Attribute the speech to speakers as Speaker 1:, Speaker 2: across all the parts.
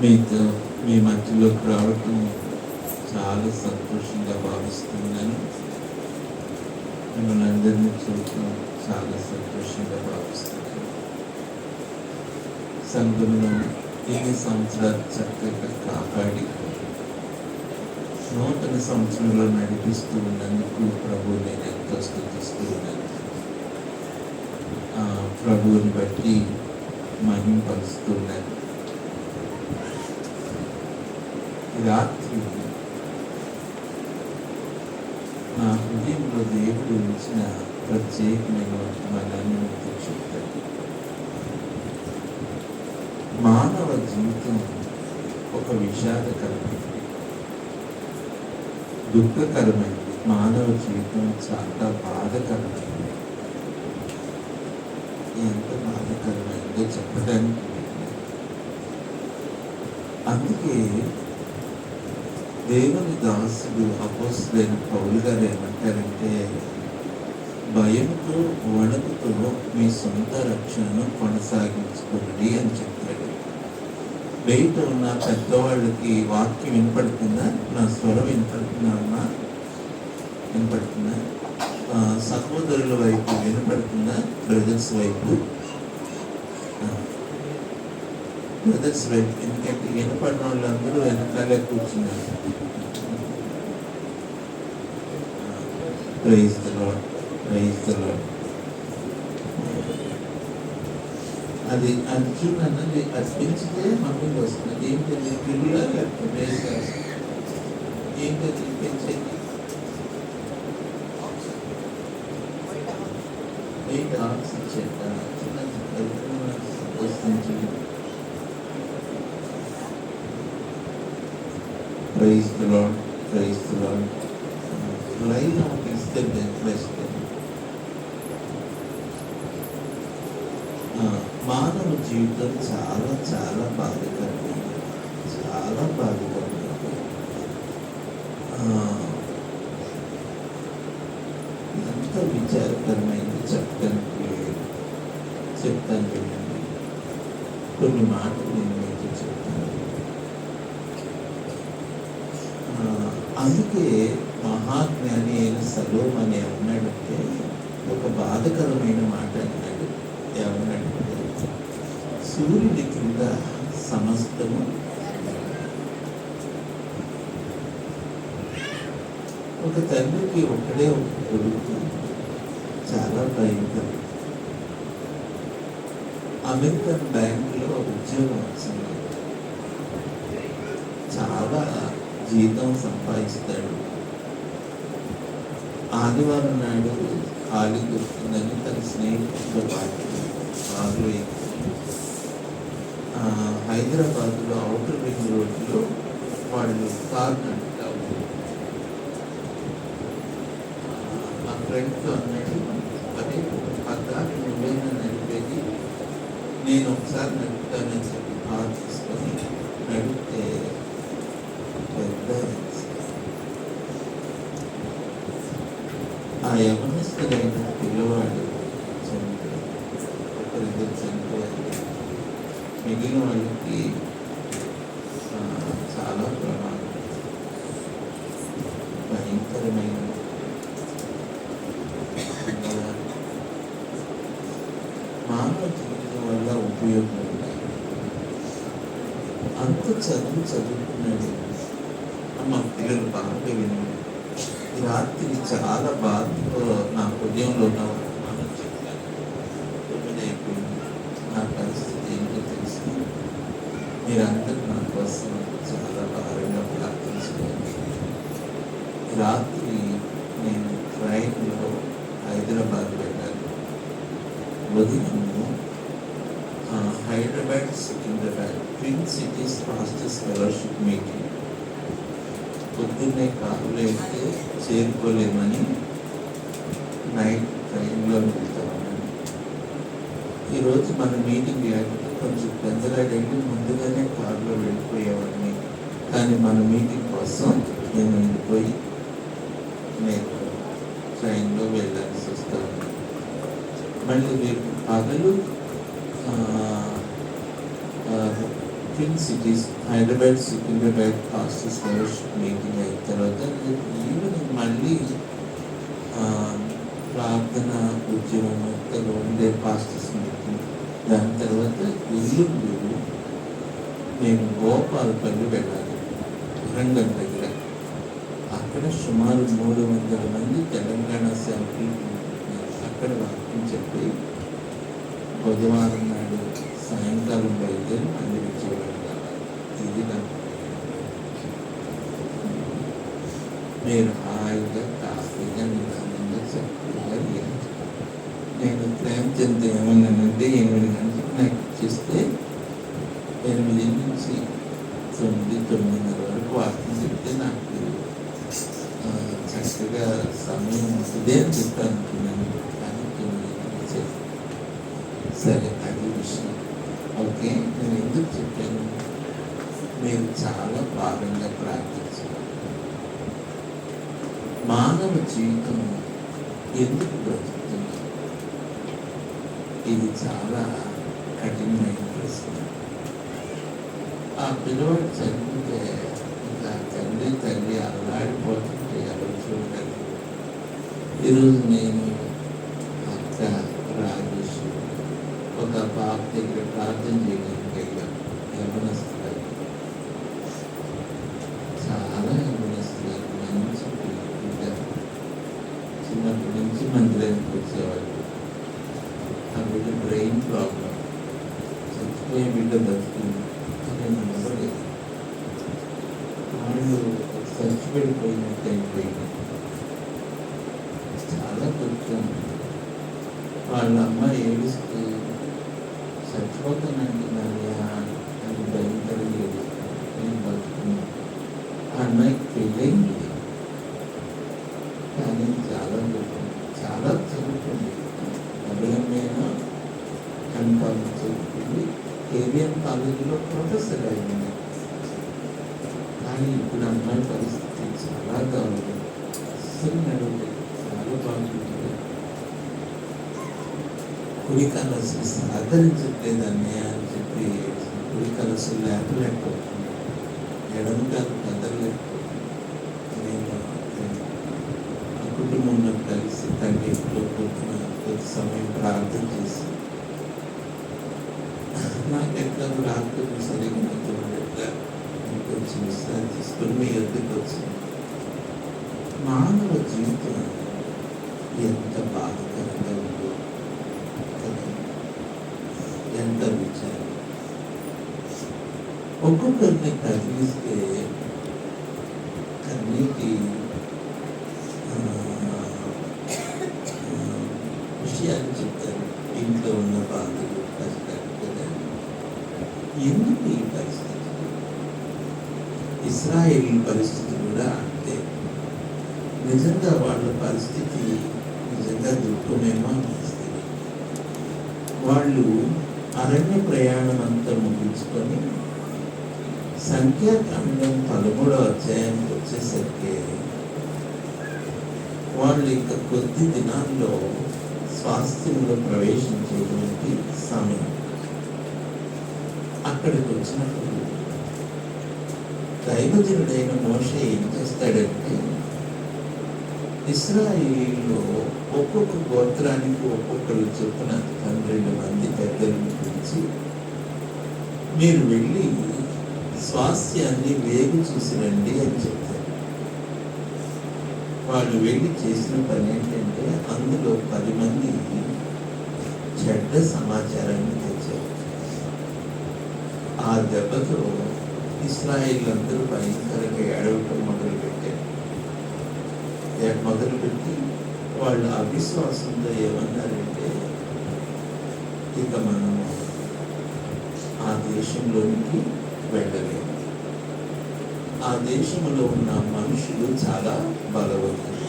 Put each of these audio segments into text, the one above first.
Speaker 1: మీతో మీ మధ్యలోకి రావటం చాలా సంతోషంగా భావిస్తున్నాను. మిమ్మల్ని అందరినీ చూడటం చాలా సంతోషంగా భావిస్తున్నాను. సంఘంలో ఎన్ని సంవత్సరాలు చక్కగా కాపాడి నూతన సంవత్సరంలో నడిపిస్తూ ఉన్నందుకు ప్రభువు నేను ఎంతో స్తుతిస్తూ ఉన్నాను. ప్రభువుని బట్టి మహిమపరుస్తున్నాను. రాత్రి నా హృదయంలో దేవుడు ఇచ్చిన ప్రత్యేకమైన వర్తమానాన్ని మీతో చెప్తాను. మానవ జీవితం ఒక విషాదకరమైనది, దుఃఖకరమైనది. మానవ జీవితం చాలా బాధకరమైనది. ఎంత బాధకరమైందో చెప్పడానికి. అందుకే దేవుని దాసుడు అపోస్తలుడైన పౌలు గారు ఏమంటారంటే, భయంతో వణుకుతో మీ సొంత రక్షణను కొనసాగించుకోండి అని చెప్పాడు. బయట ఉన్న పెద్దవాళ్ళకి వాక్యం వినపడుతుందా? నా స్వరం వినపడుతుందా అమ్మా? వినపడుతుందా? సహోదరుల వైపు వినపడుతుందా? బ్రదర్స్ వైపు ఎందుకంటే వినపడిన వాళ్ళందరూ వెనకాలే కూర్చున్నారు. Praise the lord, praise the lord. అది చూడండి, అది పెంచితే మమ్మీకి వస్తుంది. ఏంటది పిల్లల లేకపోతే ఏంటది పెంచేది? ఏంటి ఆక్సిజన్ వస్తుంది. Praise the lord, praise the lord. Line off ఇస్తే బెస్ట్. మానవ జీవితం చాలా చాలా బాధకరమైనది, చాలా బాధకరమైనది. ఎంత విచారకరమైనది చెప్తాను చూడండి. కొన్ని మాటలు నేను మీకు చెప్తాను. అందుకే మహాజ్ఞాని అయిన సలోమోను ఏమన్నాడంటే, ఒక బాధకరమైన మాట అన్నాడు. ఏమన్నాడంటే, సూర్యుడి కింద సమస్తము ఒక తండ్రికి ఒకడే ఒక కొడుకు చాలా భయంకరం. అమెరికన్ బ్యాంకులో ఉద్యోగం వచ్చింది. చాలా జీతం సంపాదిస్తాడు. ఆదివారం నాడు ఖాళీ దొరుకుతుందని తన స్నేహితులతో పాటు కారు హైదరాబాద్లో ఔటర్ రింగ్ రోడ్లో వాళ్ళు కారు నడుపుతారు. మా ఫ్రెండ్తో అన్నాడు, అదే పద్దాకి నువ్వేనా నడిపేది, నేను ఒకసారి నడుపుతానని చెప్పి కారు తీసుకొని నడిపితే పెద్ద ఆ యవనస్తుడైన పిల్లవాడు చనిపోయాడు. ఒకరిద్దరు చనిపోయారు. మిగిలిన వాళ్ళకి చాలా ప్రమాదం, భయంకరమైన మానవ జీవితం వల్ల ఉపయోగం ఉన్నాయి. అంత చదువుకున్నాడు. మా పిల్లలు బాగా విన్నాడు. ఈ రాత్రి చాలా బాధతో నా హృదయంలో ఉన్న మనం చెప్పాను. అయిపోయింది. నా పరిస్థితి ఏంటో తెలిసి మీరందరూ నా కోసం చాలా భారంగా ప్రార్థించుకోండి. రాత్రి నేను ట్రైన్లో హైదరాబాద్ వెళ్ళాను. ఉదయము Hyderabad Secunderabad twin cities fastest fellowship meeting. పొద్దున్నే కారులో అయితే చేరుకోలేమని నైట్ ట్రైన్లో వెళ్తామని. ఈరోజు మన మీటింగ్ లేకపోతే కొంచెం పెద్దగా వెళ్ళి ముందుగానే కారులో వెళ్ళిపోయేవాడిని. కానీ మన మీటింగ్ కోసం నేను వెళ్ళిపోయి నేను ట్రైన్లో వెళ్ళాల్సి వస్తాను. మళ్ళీ రేపు పగలు twin cities Hyderabad Secunderabad pastors fellowship meeting అయిన తర్వాత ఈవినింగ్ మళ్ళీ ప్రార్థన ఉద్యమం ఉండే పాస్టర్స్ మీటింగ్. దాని తర్వాత ఎల్లుండి నేను గోపాలపల్లి వెళ్ళాలి, వరంగల్ దగ్గర. అక్కడ సుమారు 300 మంది తెలంగాణ సేవకులు అక్కడ వాక్యం చెప్పి బుధవారం నాడు సాయంకాలం బయలుదేరి మళ్ళీ విజయవాడ రావాలి. ఇది నాకు మీరు హాయిగా కాఫీగా నిదానంగా చక్కగా నేను ప్రేమచంద్ ఏమన్నానంటే 8 గంటలకు నాకు ఇచ్చేస్తే 8 నుంచి 9, 9:30 వరకు వాకింగ్ చెప్తే నాకు చక్కగా సమయం ఉంటుంది అని చెప్తాను అనుకున్నాను. కానీ 9 సరే, అది విషయం. ఓకే, నేను ఎందుకు చెప్పాను? మీరు చాలా భాగంగా ప్రార్థించాలి. మానవ జీవితం ఎందుకు బ్రతుకుతుంది? ఇది చాలా కఠినమైన ప్రశ్న. ఆ పిల్లవాడు చదివితే ఇంకా తండ్రి తల్లి అల్లాడిపోతుంటే ఎవరు చూడగలరు? ఈరోజు నేను అక్క రాజేష్ ఒక బాబు దగ్గర ప్రార్థన చేయడానికి వెళ్ళాను. యవనస్తులు, చాలా యవనస్తులు, మంచి పిల్లలు, చిన్నప్పటి నుంచి మందిరానికి వచ్చేవాళ్ళు. ఆ బిడ్డ బ్రెయిన్ ప్రాబ్లం, చచ్చిపోయే బిడ్డ బతుకుంది. నేను నమ్మలేదు. వాళ్ళు చచ్చిపోయిపోయినట్టు అయిపోయింది. చాలా దుఃఖం. వాళ్ళ అమ్మ ఏడుస్తూ చచ్చిపోతానంటున్నాయా అని భయంకరంగా ఏడుస్తాను. నేను బతుకున్నాను. ఆ అమ్మాయికి పెళ్ళయింది, కానీ చాలా దుఃఖం. చాలా చదువుతుంది, అభిలమైన ఎంకామ్ చదువుతుంది, ఏవిఎం కాలేజీలో ప్రొఫెసర్ అయింది. కానీ ఇప్పుడు అమ్మాయి పరిస్థితి చాలా బాగుంది. అస్సలు నడవలేదు, చాలా బాగుంటుంది. కుడి కలర్స్ని సాధరించట్లేదని అని చెప్పి కుడి కలర్స్ లేకపోతుంది, ఎడమ కాలు కదలలేకపోతుంది. నేను ఆ కుటుంబంలో కలిసి తండ్రిలో పొద్దున కొద్ది సమయం ప్రార్థన చేసి నాకు ఎట్లా రాత్రి సరిగ్గా ఎట్లా కొంచెం విశ్రాంతి తీసుకుని మీ ఎదురుకు వచ్చింది. మానవ జీవితం ఎంత బాధకరంగా ఉందో కదా, ఎంత విచారం. ఒక్కొక్కరిని కదిలిస్తే కన్నీటి విషయాలు చెప్తారు. ఇంట్లో ఉన్న బాధలు, కష్టాలు కదా. ఎందుకు ఈ పరిస్థితి? ఇశ్రాయేలు పరిస్థితి కూడా అంతే. నిజంగా వాళ్ళ పరిస్థితి నిజంగా దుఃఖమేమో అనిపిస్తుంది. వాళ్ళు అరణ్య ప్రయాణం అంతా ముగించుకొని సంఖ్యాకాండం 13వ అధ్యాయానికి వచ్చేసరికి వాళ్ళు ఇంకా కొద్ది దినాల్లో స్వాస్థ్యంలో ప్రవేశించేటువంటి సమయం. అక్కడికి వచ్చినప్పుడు దైవజనుడైన మోషే ఏం చేస్తాడంటే, ఇశ్రాయేలులో ఒక్కొక్క గోత్రానికి ఒక్కొక్కరు చొప్పున 12 మంది పెద్దలను పిలిచి, మీరు వెళ్ళి స్వాస్థ్యాన్ని వేగు చూసి రండి అని చెప్తారు. వాళ్ళు వెళ్ళి చేసిన పని ఏంటంటే, అందులో 10 మంది చెడ్డ సమాచారాన్ని తెచ్చారు. ఆ దెబ్బతో ఇశ్రాయేల్ అందరూ భయంకరంగా ఏడవటం మొదలుపెట్టి వాళ్ళు అవిశ్వాసంతో ఏమన్నారంటే, ఇక మనం ఆ దేశంలోనికి వెళ్ళలేము. ఆ దేశంలో ఉన్న మనుషులు చాలా బలవంతులు,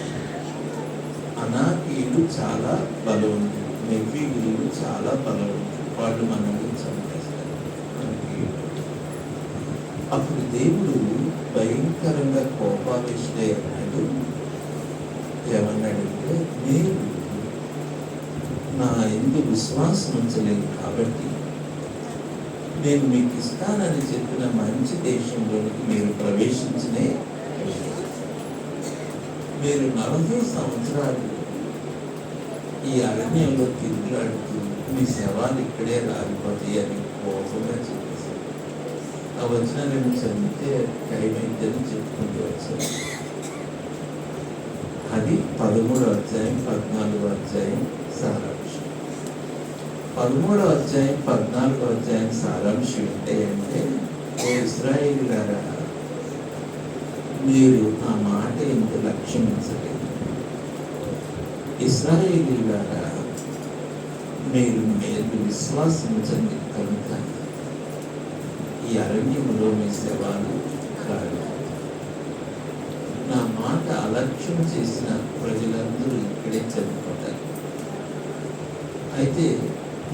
Speaker 1: అనాకీయులు చాలా బలవంతులు, నెవ్వీయులు చాలా బలవంతులు. వాళ్ళు మనల్ని చంపేస్తారు. అప్పుడు దేవుడు భయంకరంగా కోపావేశుడై అన్నాడు. ఏమన్నాడంటే, నేను నా ఎందు విశ్వాసం ఉంచలేదు కాబట్టి నేను మీకు ఇస్తానని చెప్పిన మంచి దేశంలోనికి మీరు ప్రవేశించనే మీరు 40 సంవత్సరాలు ఈ అరణ్యంలో తిరుగులాడుతూ మీ శవాలు ఇక్కడే రాలిపోతాయి అని కోపంగా చెప్పేసి ఆ వచనాలను చదివితే టైం అయిందని చెప్పుకుంటూ వచ్చారు. అది 13వ అధ్యాయం 14వ అధ్యాయం సారాంశం. 13వ అధ్యాయం 14వ అధ్యాయం సారాంశం ఏంటంటే, ఓ ఇశ్రాయేలులారా, మీరు ఆ మాట ఎందుకు లక్ష్యమించలేదు. ఇశ్రాయేలీయులారా, మీరు విశ్వాసించండి కనుక ఈ అరణ్యంలో మీ శవాలు కాదు. నా మాట అలక్ష్యం చేసిన ప్రజలందరూ ఇక్కడే చనిపోతారు. అయితే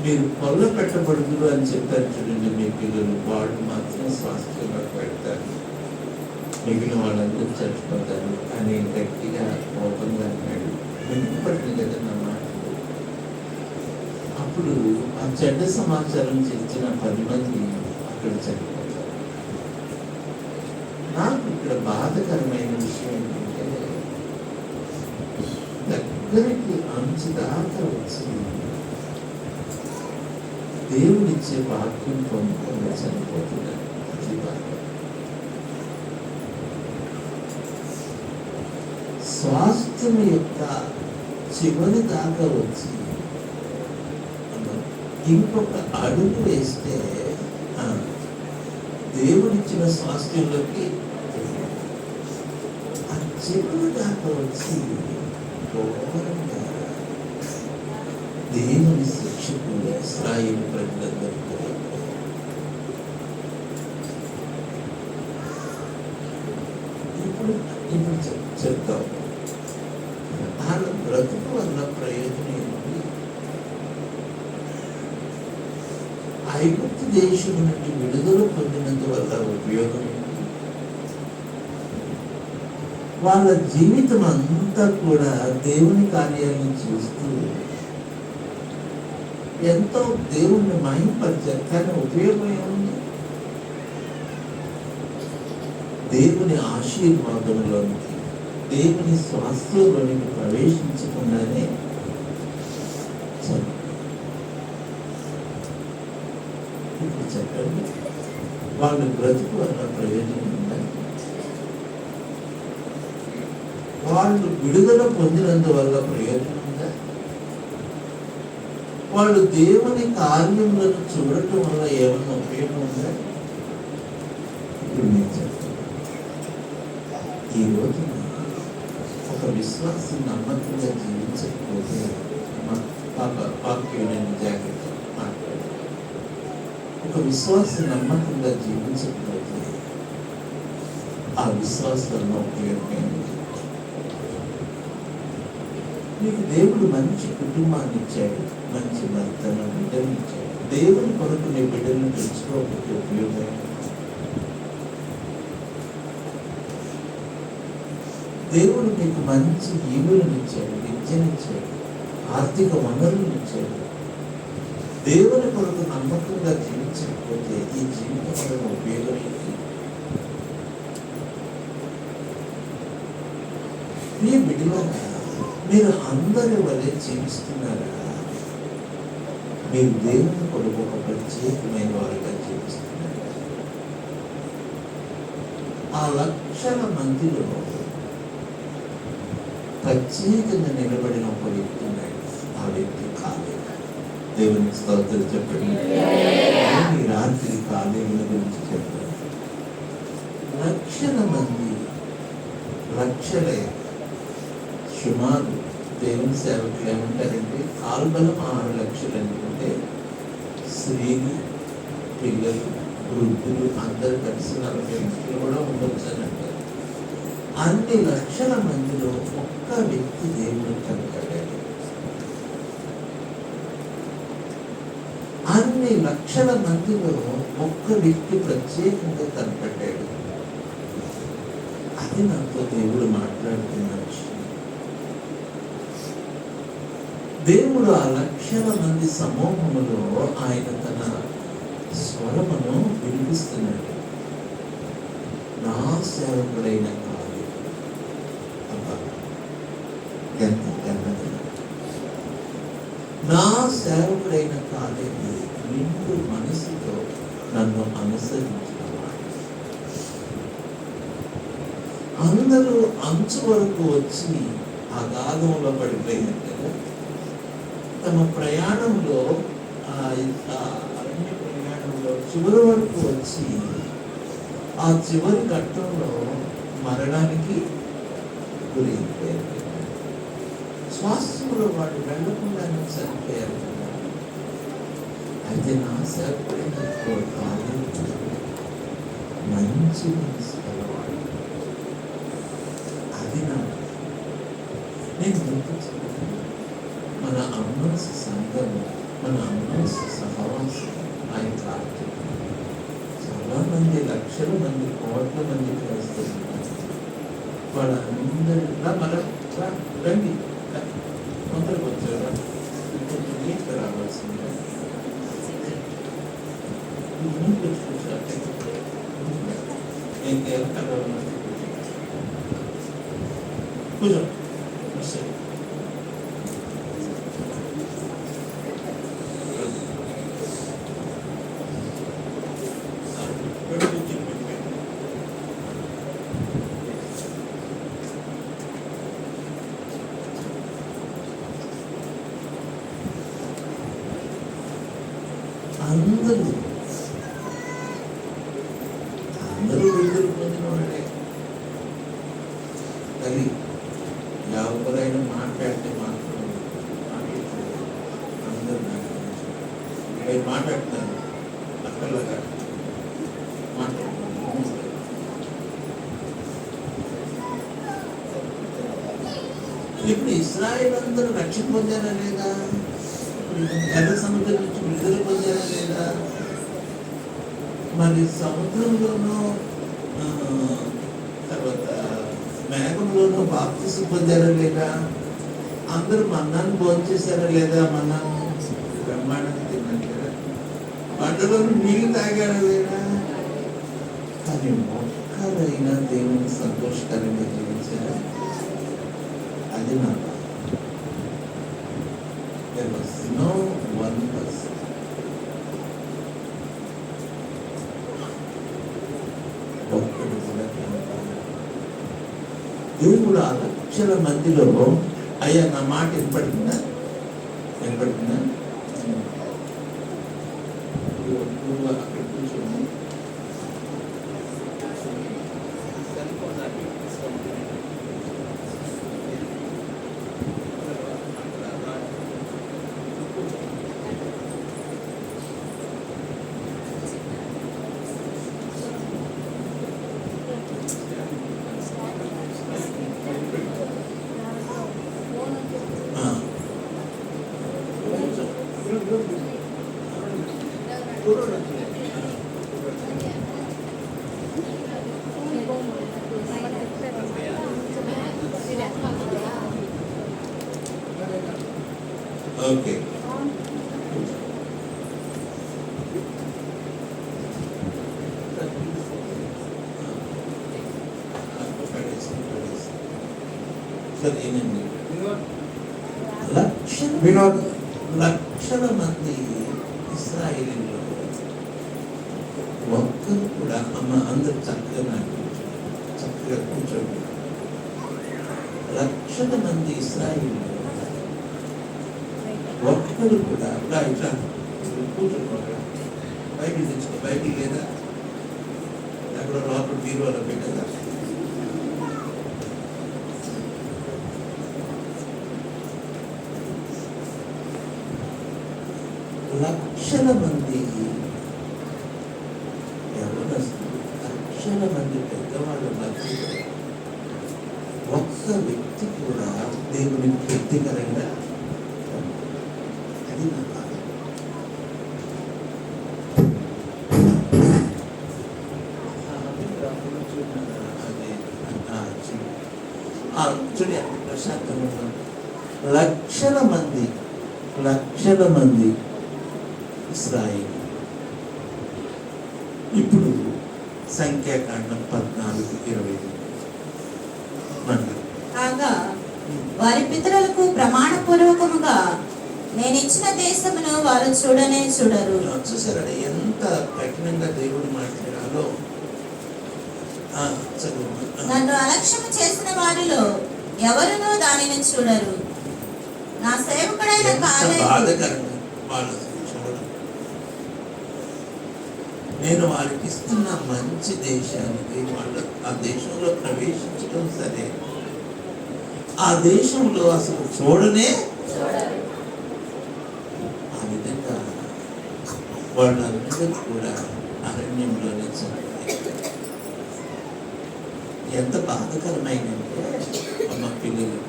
Speaker 1: మీరు కొల్ల పెట్టబడుదురు అని చెప్పారు చూడండి, మీ పిల్లలు వాళ్ళు మాత్రం స్వాస్థ్యంగా పెడతారు, మిగిలిన వాళ్ళందరూ చచ్చిపోతారు అని గట్టిగా కోపంగా అన్నాడు. వినపడింది కదా నా మాటలు. అప్పుడు ఆ చెడ్డ సమాచారం చేసిన 10 మంది అక్కడ చనిపోతారు. నాకు ఇక్కడ బాధకరమైన విషయం ఏంటంటే, దగ్గరికి అంచు దాకా వచ్చి దేవుడిచ్చే వాక్యం పొందకుండా చనిపోతున్నారు. అది బాధ. స్వాస్థ్యం యొక్క చివరి దాకా వచ్చి ఇంకొక అడుగు వేస్తే దేవుడిచ్చిన స్వాస్థ్యంలోకి ఆ చివరి దాకా వచ్చి ఘోరంగా దేవుని శిక్షకు ఇశ్రాయేలు ప్రజలందరికీ ఇప్పుడు చెప్తాం. వాళ్ళ బ్రతుకు వల్ల ప్రయోజనం ఏంటి? ఐగుప్తు దేశం నుండి విడుదల పొందినందువల్ల ఉపయోగం ఏంటి? వాళ్ళ జీవితం అంతా కూడా దేవుని కార్యాలను చూస్తూ ఎంతో దేవుణ్ణి మహిమపరిచారు, కానీ ఉపయోగం ఏముంది? దేవుని ఆశీర్వాదంలోనికి, దేవుని స్వాస్థ్యంలోనికి ప్రవేశించకుండానే ఇప్పుడు చెప్పండి, వాళ్ళు బ్రతుకు వల్ల ప్రయోజనం ఉందా? వాళ్ళు విడుదల పొందినందువల్ల ప్రయోజనం ఉందా? వాళ్ళు దేవుని కార్యములను చూడటం వల్ల ఏమన్నా ఉపయోగం ఉందా? ఇప్పుడు నేను చెప్తాను. ఈ రోజు ఒక విశ్వాసం నమ్మకంగా జీవించకపోతే, వాక్యం జాగ్రత్త మాట్లాడాలి. ఒక విశ్వాసం నమ్మకంగా జీవించకపోతే ఆ విశ్వాసంలో ఉపయోగం. మీకు దేవుడు మంచి కుటుంబాన్ని ఇచ్చాడు, మంచి భర్తను, బిడ్డను ఇచ్చాడు. దేవుని కొరకు నీ బిడ్డలను పెంచుకోకపోతే ఉపయోగం. దేవుడు మీకు మంచి ఈవులను ఇచ్చాడు, విద్యనిచ్చాడు, ఆర్థిక వనరులను ఇచ్చాడు. దేవుని కొరకు నమ్మకంగా జీవించకపోతే ఈ జీవితం వలన ఉపయోగం ఏంటి? మీ బిడ్డలారా, మీరు అందరి వలె జీవిస్తున్నారా? మీరు దేవుని కొరకు ఒక ప్రత్యేకమైన వారిగా జీవిస్తున్నారా? ఆ లక్షల మందిలో ప్రత్యేకంగా నిలబడిన ఒక వ్యక్తి ఉన్నాడు. ఆ వ్యక్తి కాలేబు. దేవునికి స్తోత్రం చెప్పండి. ఈ రాత్రి కాలేబుల గురించి చెప్పండి. లక్షల మంది, లక్షలే సుమారు దేవుని సేవకులు ఏమంటారంటే, కాల్బలం 6 లక్షలు అనుకుంటే స్త్రీలు, పిల్లలు, వృద్ధులు అందరు కలిసి 40 లక్షలు కూడా ఉండొచ్చు అని అంటారు. అన్ని లక్షల మందిలో ఒక్క వ్యక్తి దేవుడు కనపడ్డాడు. అన్ని లక్షల మందిలో ఒక్క వ్యక్తి ప్రత్యేకంగా కనపడ్డాడు. అది నాతో దేవుడు మాట్లాడుతున్న విషయం. దేవుడు ఆ లక్షల మంది సమూహంలో ఆయన తన స్వరమును వినిపిస్తున్నాడు. నా సేవకుడైన కాదు. అబ్బా, ఎంత ఘనత! నా సేవకుడైన కాదేమి నిండు మనసుతో నన్ను అనుసరించినవాడు. అందరూ అంచు వరకు వచ్చి అగాధంలో పడిపోయారు కదా. తమ ప్రయాణంలో అరణ్య ప్రయాణంలో చివరి వరకు వచ్చి ఆ చివరి ఘట్టంలో మరణానికి గురైపోయారు. స్వాస్థ్యంలో వాళ్ళు వెళ్ళకుండానే చనిపోయారు కదా. అయితే నా సేవకుడైన మంచి మనసు కలవాడు. అది నేను గుర్తించుకున్నాను. మన అమ్మస్ సంఘం, మన అమ్మస్ సహవాసం ఆయన ప్రార్థన చాలా మంది, లక్షల మంది, కోట్ల మంది చేస్తున్నారు. వాళ్ళందరూ రండి కొందరికి వచ్చారా, కొంచెం నీటికి రావాల్సిందే. కూర్చో. అందరూ విడుదల పొందిన వాళ్ళే. అది ఎవరైనా మాట్లాడితే మాత్రం అందరూ మీరు మాట్లాడుతున్నారు అక్కర్లాగా మాట్లాడుతున్నారు. ఇప్పుడు ఇశ్రాయేలు అందరూ రక్షణ పొందారా లేదా? ఎర్ర సముద్రం నుంచి విడుదల పొందారా లేదా? మరి సముద్రంలోనూ తర్వాత మేఘంలోనూ బాప్తిసం పొందారా లేదా? అందరూ మన్నాన్ని భోంచేశారా లేదా? మన్నాన్ని బ్రహ్మాండంగా తిన్నాను కదా. పంటలోనూ నీళ్ళు తాగారా లేదా? కానీ ఒక్కరైనా దేవుని సంతోషకరంగా జీవించారా? అది నా బాధ. There was no one person. ఒక్కడు కూడా దేవుడు ఆ లక్షల మందిలో అయ్యా నా మాట వినపడుతుందా? నువ్వు అక్కడ కూర్చోండి. ఓకే, సరేనండి. లక్షల మంది ఇశ్రాయేలీయులు ఒక్కరు కూడా అమ్మ అందరు చక్కగా కూర్చోండి. లక్షల మంది ఇశ్రాయేలీయులు ఒక్కరు కూడా ఇట్లా కూర్చోండి. బయటికి తెచ్చుకో. బయటికి లేదా అక్కడ లోపల బీరువాలో పెట్టదా? లక్షల మంది లక్షల మంది పెద్దవాళ్ళ మధ్య ఒక్క వ్యక్తి కూడా దేవుని వ్యక్తికరంగా అది నా బాధ. చూడ ప్రశాంతంగా లక్షల మంది ఇశ్రాయేలు ఇప్పుడు సంఖ్యాకాండం 14:20
Speaker 2: కాగా వారి పితరులకు ప్రమాణపూర్వకముగా నేను ఇచ్చిన దేశమును వారు చూడనే చూడరు.
Speaker 1: చూసారా ఎంత కఠినంగా దేవుడు మాట్లాడాలో.
Speaker 2: నన్ను అలక్ష్యం చేసిన వారిలో ఎవరునూ దానిని చూడరు. నా సేవకుడైన
Speaker 1: బాధకరంగా వాళ్ళు చూడడం. నేను వారికి ఇస్తున్న మంచి దేశానికి వాళ్ళు ఆ దేశంలో ప్రవేశించడం సరే, ఆ దేశంలో అసలు చూడనే ఆ విధంగా వాళ్ళందరూ కూడా అరణ్యంలోనే చనిపోయారు. ఎంత బాధకరమైనంటే అమ్మ పిల్లలు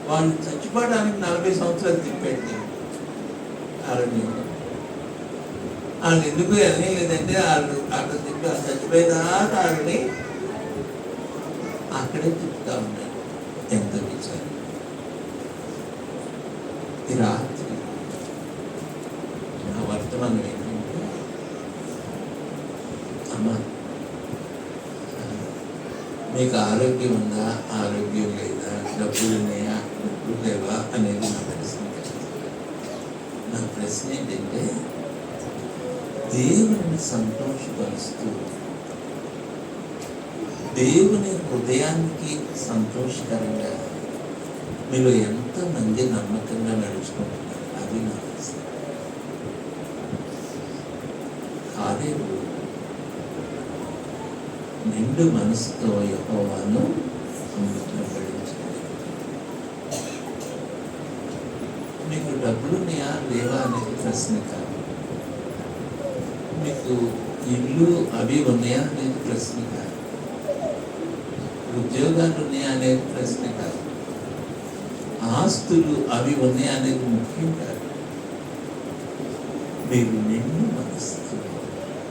Speaker 1: వాళ్ళు చచ్చిపోవడానికి 40 సంవత్సరాలు తిప్పాడు అరణ్యంలో. వాళ్ళు ఎందుకు అని లేదంటే వాళ్ళు అక్కడ తిప్పి చచ్చిపోయేదాకా వాళ్ళని అక్కడే తిప్పుతా ఉన్నారు. ఎంత విచారం. ఈ రాత్రి నా వర్తమానం ఏంటంటే, అమ్మ మీకు ఆరోగ్యం ఉందా, ఆరోగ్యం లేదా, డబ్బులు ఉన్నాయా, డబ్బులు లేవా అనేది నా ప్రశ్న. నా ప్రశ్న ఏంటంటే, దేవుని సంతోషపరుస్తూ దేవుని హృదయానికి సంతోషకరంగా మీరు ఎంతమంది నమ్మకంగా నడుచుకుంటున్నారు? అది నా ప్రశ్న. కాలేబు నిండు మనసుతో యెహోవాను వెంబడించాడు. మీకు డబ్బులు ఉన్నాయా లేవా అనేది ప్రశ్న కాదు. మీకు ఇల్లు అవి ఉన్నాయా అనేది ప్రశ్న కాదు. ఉద్యోగాలు ఉన్నాయా అనేది ప్రశ్న కాదు. ఆస్తులు అవి ఉన్నాయా అనేది ముఖ్యం కాదు. మీరు నిండు మనసుతో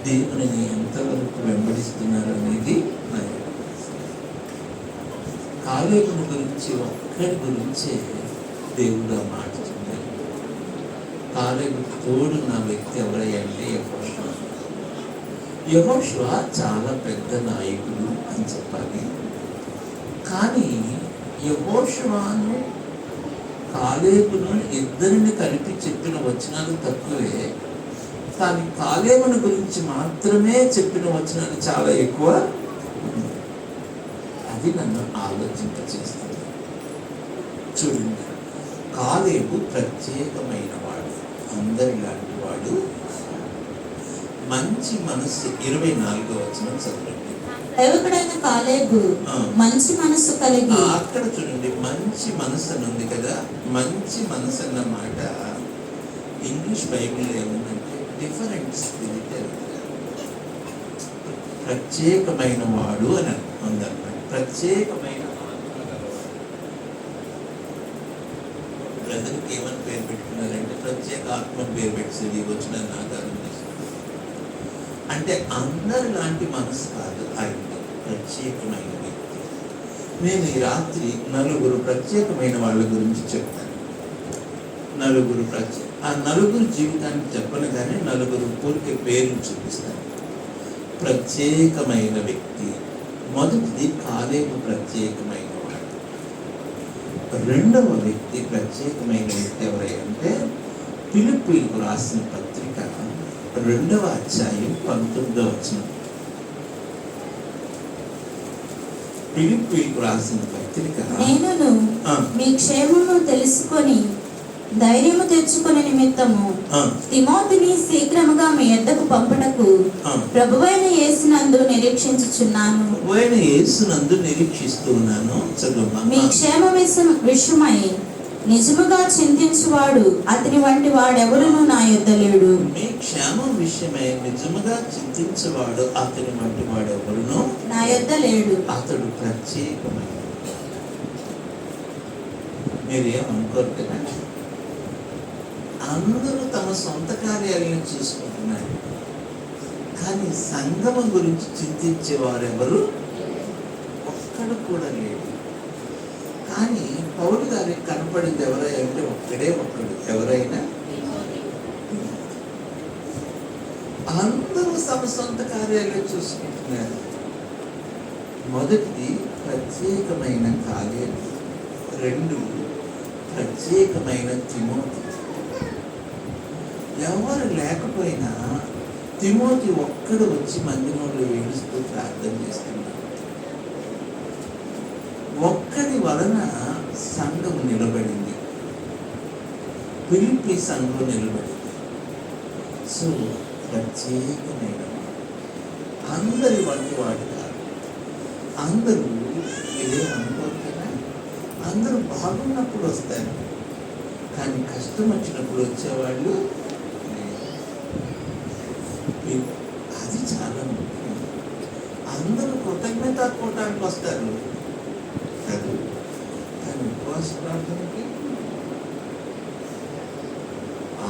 Speaker 1: దేవుని ఎంతవరకు వెంబడిస్తున్నారు అనేది నా ప్రశ్న. కాలేబుని గురించి ఒక్కడి గురించే దేవుడు ఆ మాట చెప్పారు. కాలేబుకి తోడు నా వ్యక్తి ఎవరంటే యెహోషువ. యెహోషువ చాలా పెద్ద నాయకుడు అని చెప్పాలి. కానీ యెహోషువను కాలేబును ఇద్దరిని కలిపి చెప్పిన వచనాలు తక్కువే, కానీ కాలేబుని గురించి మాత్రమే చెప్పిన వచనాలు చాలా ఎక్కువ. అది నన్ను ఆలోచింపచేస్తుంది. చూడండి, కాలేబు ప్రత్యేకమైన వాడు, అందరిలాంటి వాడు, మంచి మనస్సు. 24వ వచనం చదవండి.
Speaker 2: సేవకుడైన కాలేబు మంచి మనస్సు కలిగి.
Speaker 1: అక్కడ చూడండి, మంచి మనసు అని ఉంది కదా. మంచి మనసు అన్న మాట ఇంగ్లీష్ బైబిల్ ఏముందంటే డిఫరెంట్ స్పిరిట్, ప్రత్యేకమైన వాడు అని ఉందన్నమాట. ప్రత్యేకమైన బ్రదర్కి ఏమని పేరు పెట్టుకున్నారంటే ప్రత్యేక ఆత్మ పేరు పెట్టేది వచ్చిన ఆధారం అంటే అందరి లాంటి మనసు కాదు, ఆయన ప్రత్యేకమైన వ్యక్తి. నేను ఈ రాత్రి నలుగురు ప్రత్యేకమైన వాళ్ళ గురించి చెప్తాను. ఆ నలుగురు జీవితాన్ని చెప్పను కానీ నలుగురు పూర్తి పేర్లు చూపిస్తాను. ప్రత్యేకమైన వ్యక్తి మొదటిది కాలేబు ప్రత్యేకమైన వాడు. రెండవ వ్యక్తి ప్రత్యేకమైన వ్యక్తి ఎవరంటే ఫిలిప్పీయులకు రాసిన పత్రిక 2వ అధ్యాయం 19వ వచనం. ఫిలిప్పీయులకు రాసిన పత్రిక.
Speaker 2: నేనును మీ క్షేమము తెలుసుకొని ధైర్యము తెచ్చుకునే నిమిత్తము తిమోతిని శీఘ్రముగా మీ యొద్దకు పంపుటకు ప్రభువైన యేసునందు నిరీక్షించుచున్నాను.
Speaker 1: ప్రభువైన యేసునందు నిరీక్షిస్తున్నాను.
Speaker 2: మీ క్షేమ విషయమై నిజముగా చింతించువాడు అతని వంటి వాడెవరును నా యొద్ద లేడు.
Speaker 1: మీ క్షేమం విషయమై నిజముగా చింతించేవాడు అతని వంటి వాడెవరును
Speaker 2: నా యొద్ద లేడు.
Speaker 1: అతడు ప్రత్యేకమైన. మీరేమనుకోరు కదా, అందరూ తమ సొంత కార్యాలను చూసుకుంటున్నారు, కానీ సంగమం గురించి చింతించేవారు ఎవరు ఒక్కడు కూడా లేడు. కానీ పౌలు గారికి కనపడింది ఎవరైనా అంటే ఒక్కడే ఒక్కడు, ఎవరైనా అందరూ తమ సొంత కార్యాలు చూసుకుంటున్నారు. మొదటిది ప్రత్యేకమైన కార్యం, రెండు ప్రత్యేకమైన తిమోతి. ఎవరు లేకపోయినా తిమోతి ఒక్కడు వచ్చి మందిరంలో ఏడుస్తూ ప్రార్థన చేస్తున్నాడు. ఒక్కడి వలన సంఘం నిలబడింది, ఫిలిప్పీ సంఘం నిలబడింది. సో ప్రత్యేకమైన అందరి వంటి వాడు కాదు. అందరూ ఇదే అనుకోకపోయినా అందరూ బాగున్నప్పుడు వస్తారు, కానీ కష్టం వచ్చినప్పుడు వచ్చేవాళ్ళు అది చాలా ముఖ్యం. అందరూ కృతజ్ఞత కోటానికి వస్తారు కాదు, కానీ ఉపవాస ప్రార్థనకి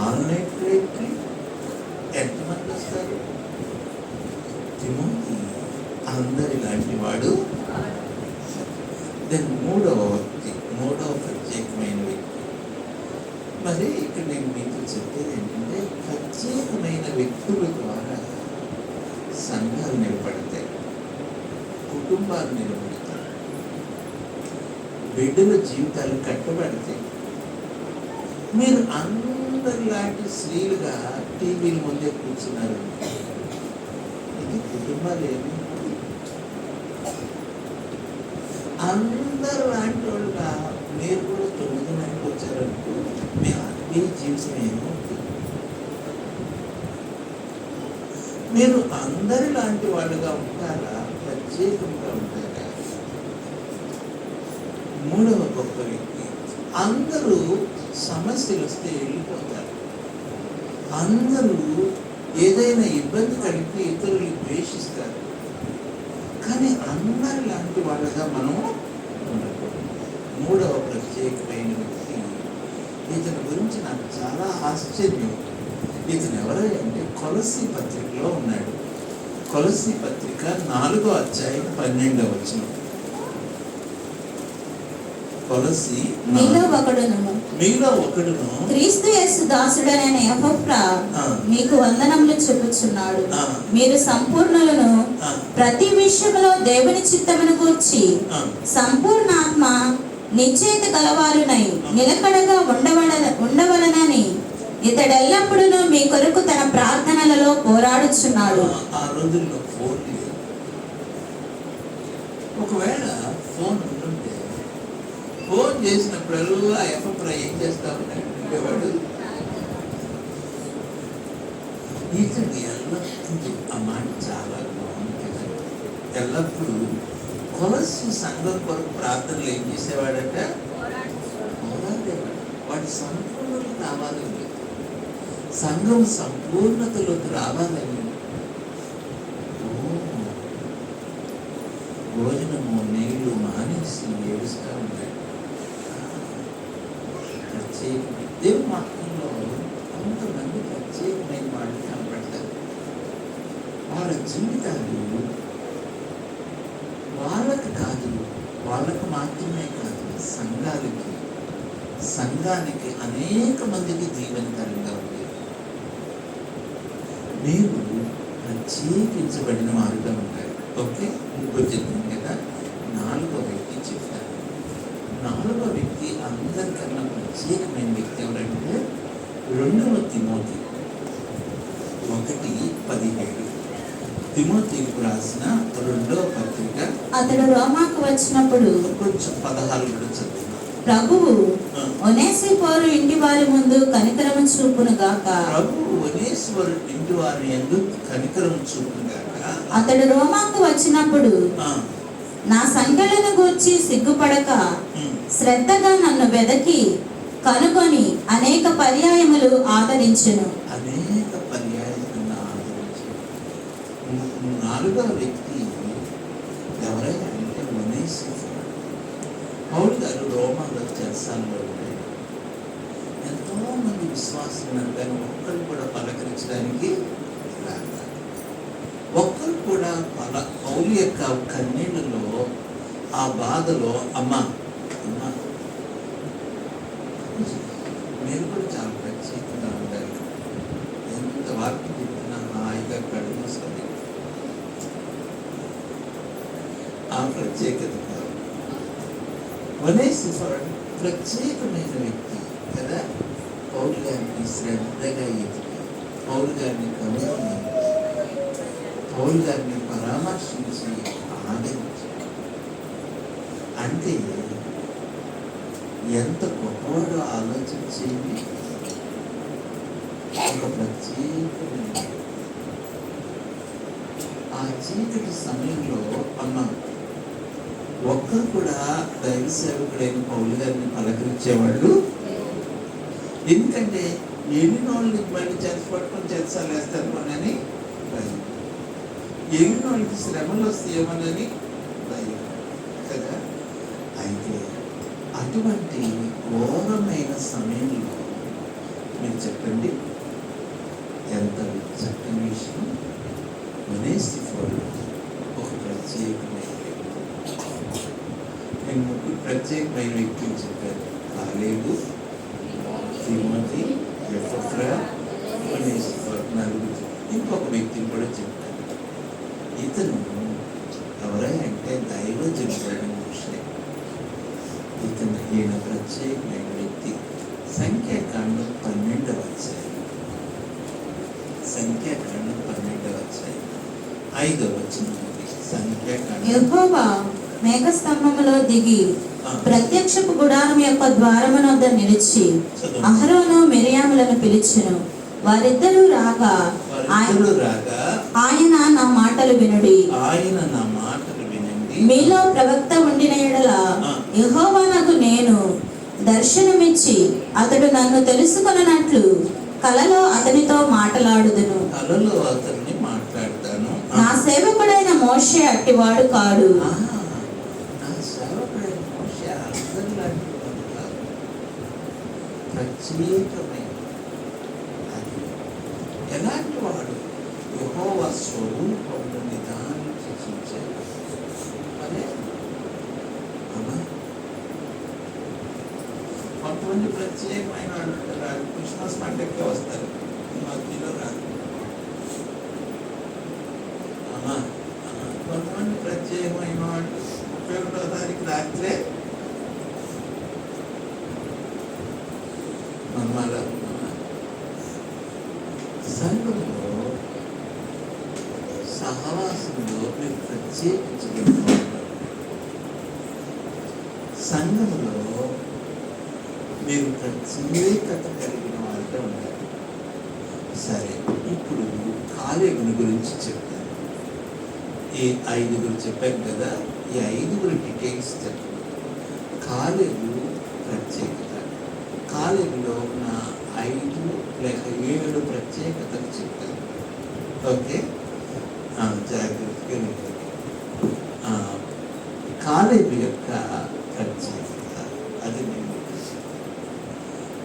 Speaker 1: ఆన్లైన్ ప్రేయర్కి ఎంతమంది వస్తారు? తిమోతి అందరి లాంటి వాడు. దెన్ మూడవ ప్రత్యేకమైన వ్యక్తి. మరి ఇక్కడ నేను మీకు చెప్పేది ఏంటంటే, ప్రత్యేకమైన వ్యక్తుల ద్వారా సంఘాలు నిలబడతాయి, కుటుంబాలు నిలబడతాయి, బిడ్డల జీవితాలు కట్టబడతాయి. మీరు అందరిలాంటి స్త్రీలుగా టీవీల ముందే కూర్చున్నారు, ఇది కుటుంబాలు ఏమి? అందరు లాంటి వాళ్ళుగా మీరు కూడా 9 గంటలకు వచ్చారనుకో, మీ ఆత్మీయ జీవితం ఏమవుతుంది? మీరు అందరి లాంటి వాళ్ళుగా ఉంటారా, ప్రత్యేకంగా ఉంటారా? మూడవ గొప్ప వ్యక్తి, అందరూ సమస్యలు వస్తే వెళ్ళిపోతారు. అందరూ ఏదైనా ఇబ్బంది కలిగితే ఇతరులు ద్వేషిస్తారు, కానీ అందరి లాంటి వాళ్ళగా మనం ఉండకూడదు. మూడవ ప్రత్యేకమైన వ్యక్తి, ఇతని గురించి నాకు చాలా ఆశ్చర్యం. ఇతను ఎవరో అంటే కొలస్సీ పత్రికలో ఉన్నాడు. కొలస్సీ పత్రిక 4వ అధ్యాయం 12వ వచనం. కొలస్సీ, మీలో ఒకడును
Speaker 2: క్రీస్తు యేసు దాసుడైన ఎపఫ్రా మీకు వందనములు చెప్పుచున్నాడు. మీరు సంపూర్ణులను, ప్రతి విషయంలో దేవుని చిత్తమును గూర్చి సంపూర్ణాత్మ నిశ్చయిత గలవారునై నిలకడగా ఉండవలనని ఇతడెల్లప్పుడూ మీ కొరకు తన ప్రార్థనలలో పోరాడుచున్నాడు.
Speaker 1: ఆ రోజుల్లో ఫోన్, ఒకవేళ ఫోన్ ఉంటుంటే ఫోన్ చేసినప్పుడల్లా ఎప్పటికీ ఏం చేస్తా ఉండేవాడు? ఇతడు ఎల్లప్పుడూ, ఆ మాట చాలా బాగుంటుంది, ఎల్లప్పుడూ కొలస్సీ సంఘం కొరకు ప్రార్థనలు ఏం చేసేవాడట? పోరాడేవాడు. వాడి సంపూర్ణతలు రావాలని, సంఘం సంపూర్ణతలోకి రావాలని భోజనము నీళ్లు మానేసి ఏడుస్తూ ఉంటాడు. ప్రత్యేకమైన దేవుని వాక్యంలో కొంతమంది ప్రత్యేకమైన వాళ్ళు కనపడతారు. వాళ్ళ జీవితాలు వాళ్ళకి కాదు, వాళ్ళకు మాత్రమే కాదు, సంఘానికి అనేక మందికి దీవెనకరంగా ఉండేది. మీరు ప్రత్యేకించబడిన వారుగా ఉంటారు. ఓకే, ముగ్గురు చెప్పింది కదా, 4వ వ్యక్తి చెప్తారు. 4వ వ్యక్తి అందరికన్నా ప్రత్యేకమైన వ్యక్తి ఎవరంటే 2వ తిమోతి 1:17. తిమోతికి రాసిన 2వ పత్రిక.
Speaker 2: అతడు రోమాకు వచ్చినప్పుడు
Speaker 1: కొంచెం 16 కూడా చదువుతున్నాను.
Speaker 2: ప్రభువు ఒనేసిఫోరు ఇంటి వారి ముందు కనికరము చూపును గాక.
Speaker 1: ప్రభువు ఒనేసిఫోరు ఇంటి వారి యందు కనికరము చూపును గాక.
Speaker 2: అతడు రోమాకు వచ్చినప్పుడు నా సంఖ్యలను గూర్చి సిగ్గుపడక శ్రద్ధగా నన్ను వెదకి కనుగొని అనేక పర్యాయములు ఆదరించును.
Speaker 1: అనేక పర్యాయములు ఆదరించును. 4వ వ్యక్తి ఎవరైనా అంటే ఒనేసిఫోరు. పౌలు గారు రోమాలో చెరసాలలో ఉంటాయి. ఎంతో మంది విశ్వాసం ఉన్నారు, కానీ ఒక్కరు కూడా పలకరించడానికి రాక, ఒక్కరు కూడా పౌలు యొక్క కన్నీళ్ళలో, ఆ బాధలో అమ్మా మీరు కూడా చాలా ప్రత్యేకంగా ఉండాలి. ఎంత వాక్యం చెప్పినా హాయిగా కళ్ళు మూసుకొని ఆ ప్రత్యేకత కాదు. ఒనేసిఫోరు ప్రత్యేకమైన వ్యక్తి కదా. పౌలు గారిని శ్రద్ధగా ఎదిగి పౌలు గారిని కనుగొని పౌలు గారిని పరామర్శించి ఆదరించి అంటే ఎంత గొప్పవాడో ఆలోచన చేయండి. ఒక ప్రత్యేకమైన ఆ చీకటి సమయంలో అమ్మ ఒక్కరు కూడా దైవ సేవకుడైన పౌలు గారిని పలకరించేవాళ్ళు. ఎందుకంటే ఎన్ని వాళ్ళని మళ్ళీ చేసి పట్టుకొని చేసాలు వేస్తారు అని భయం, ఎన్ని వాళ్ళకి శ్రమలు వస్తాయేమోనని భయం కదా. అయితే అటువంటి ఘోరమైన సమయంలో మీరు చెప్పండి ఎంత చక్కని విషయం. ఒనేసిఫోరు ఒక ప్రత్యేకమైన వ్యక్తి. నేను ముగ్గురు ప్రత్యేకమైన వ్యక్తులు చెప్పాను. కాలేబు, తిమోతి, ఎపఫ్రా, ఒనేసిఫోరు నలుగురు. ఇంకొక వ్యక్తిని కూడా చెప్పాను. ఇతను ఎవరంటే దైవజనుడైన మోషే. ఈయన ప్రత్యేకమైన వ్యక్తి. సంఖ్యాకాండం 12వ అధ్యాయం, సంఖ్యాకాండం 12వ అధ్యాయం 5వ వచనం. సంఖ్యాకాండం
Speaker 2: యెహోవా మేఘస్తంభములో దిగి ప్రత్యక్షపు గుడారం యొక్క ద్వారమునొద్ద నిలిచి అహరోను మిరియాములను పిలిచెను. వారిద్దరూ రాగా ఆయన నా మాటలు వినుడి, మీలో ప్రవక్త ఉండిన యెడల యెహోవానగు నేను దర్శనమిచ్చి అతడు నన్ను తెలుసుకొనున్నట్లు కలలో అతనితో మాట్లాడుదును. నా సేవకుడైన మోషే అట్టివాడు కాడు.
Speaker 1: ఎలాంటి వాడు? యెహోవా స్వరూపంలో నిదానించి చూచాడు. అదే అమ్మా కొంతమంది ప్రత్యేకమైన వాళ్ళు క్రిస్మస్ పండుగకే వస్తారు, మధ్యలో రాదు. అమ్మా కొంతమంది ప్రత్యేకమైన వాళ్ళు 31వ తారీఖు రాత్రే మమ్మల్ని సంఘంలో సహవాసంలో మీరు ప్రత్యేకించగలుగుతారు. సంఘంలో మీరు ప్రత్యేకత కలిగిన వారితో ఉండాలి. సరే, ఇప్పుడు కాలేబుని గురించి చెప్తాను. ఈ 5గురు చెప్పాను కదా, ఈ 5గురు డీటెయిల్స్ చెప్పాను. కాలేబు ప్రత్యేకత. కాలేబులో ఉన్న 5 లేక 7 ప్రత్యేకతలు చెప్పాను. ఓకే, జాగ్రత్తగా కాలేబు యొక్క ప్రత్యేకత అది నేను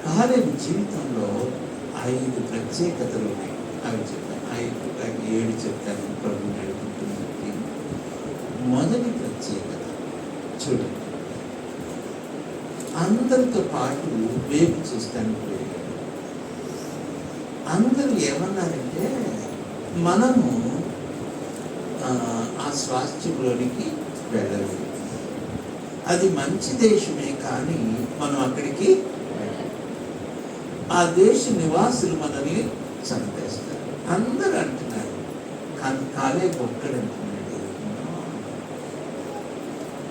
Speaker 1: కాలేబు జీవితంలో 5 ప్రత్యేకతలు ఉన్నాయి. అవి చెప్పాను. 5 లేక 7 చెప్తాను. ప్రభు నడుపుతున్నది. మొదటి ప్రత్యేకత చూడండి, అందరితో పాటు వేపు చూస్తానికి పోయాడు. అందరూ ఏమన్నారంటే మనము ఆ స్వాస్థ్యంలోనికి వెళ్ళలేదు. అది మంచి దేశమే, కానీ మనం అక్కడికి ఆ దేశ నివాసులు మనల్ని చంపేస్తారు అందరూ అంటున్నారు. కానీ కాలేబు ఒక్కడంటున్నాడు,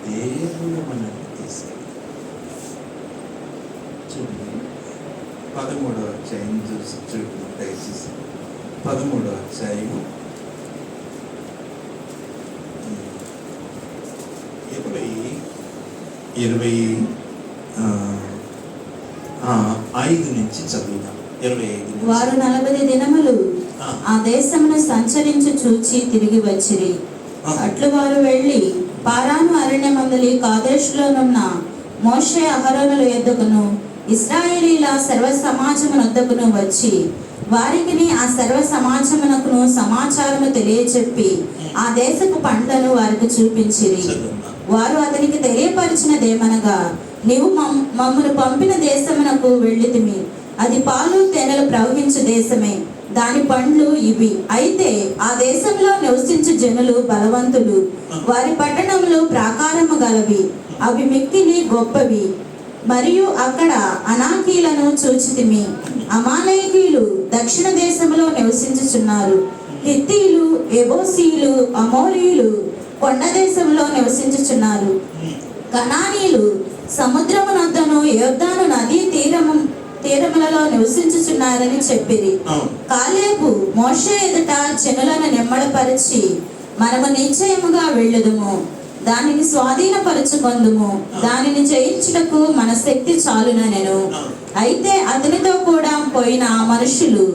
Speaker 1: దేవుడు మనల్ని తీసుకెళ్ళి. చూడండి 13వ అధ్యాయం చూసి చూడండి దయచేసి. 13వ అధ్యాయము 25 నుంచి చదువుదాం. 25.
Speaker 2: వారు 40 దినములు ఆ దేశమును సంచరించి చూచి తిరిగి వచ్చిరి. అట్లు వారు వెళ్ళి పారాను అరణ్యమందలి కాదేశులోనున్న మోషే అహరోనుల యొద్దకును ఇశ్రాయేలీల సర్వ సమాజమునొద్దకును వచ్చి వారికిని ఆ సర్వ సమాజమునకును సమాచారము తెలియచెప్పి ఆ దేశపు పంటను వారికి చూపించిరి. వారు అతనికి తెలియపరిచినదేమనగా, నీవు మమ్మను పంపిన దేశమునకు వెళ్ళితిమి, అది పాలు తేనెలు ప్రవహించు దేశమే. దాని పండ్లు ఇవి. అయితే ఆ దేశంలో నివసించు జనులు బలవంతులు, వారి పట్టణములు ప్రాకారము గలవి, అవి మిక్కిలి గొప్పవి. మరియు అక్కడ అనాకీలను చూచితిమి. అమాలేకీయులు దక్షిణ దేశంలో నివసించుచున్నారు. హిత్తీయులు, ఎబోసీయులు, అమోరీయులు కొండ దేశంలో నివసించుచున్నారు. కనానీయులు సముద్రమునొద్దను యోర్దాను నదీ తీరములలో నివసించుచున్నారని చెప్పిరి. కాలేబు మోషే ఎదుట జనులను నెమ్మడపరిచి, మనము నిశ్చయముగా వెళ్ళుదుము, దానిని స్వాధీనపరచుకొందుము, దానిని జయించుటకు మన శక్తి చాలుననెను. అయితే అతనితో కూడా పోయిన ఆ మనుషులు,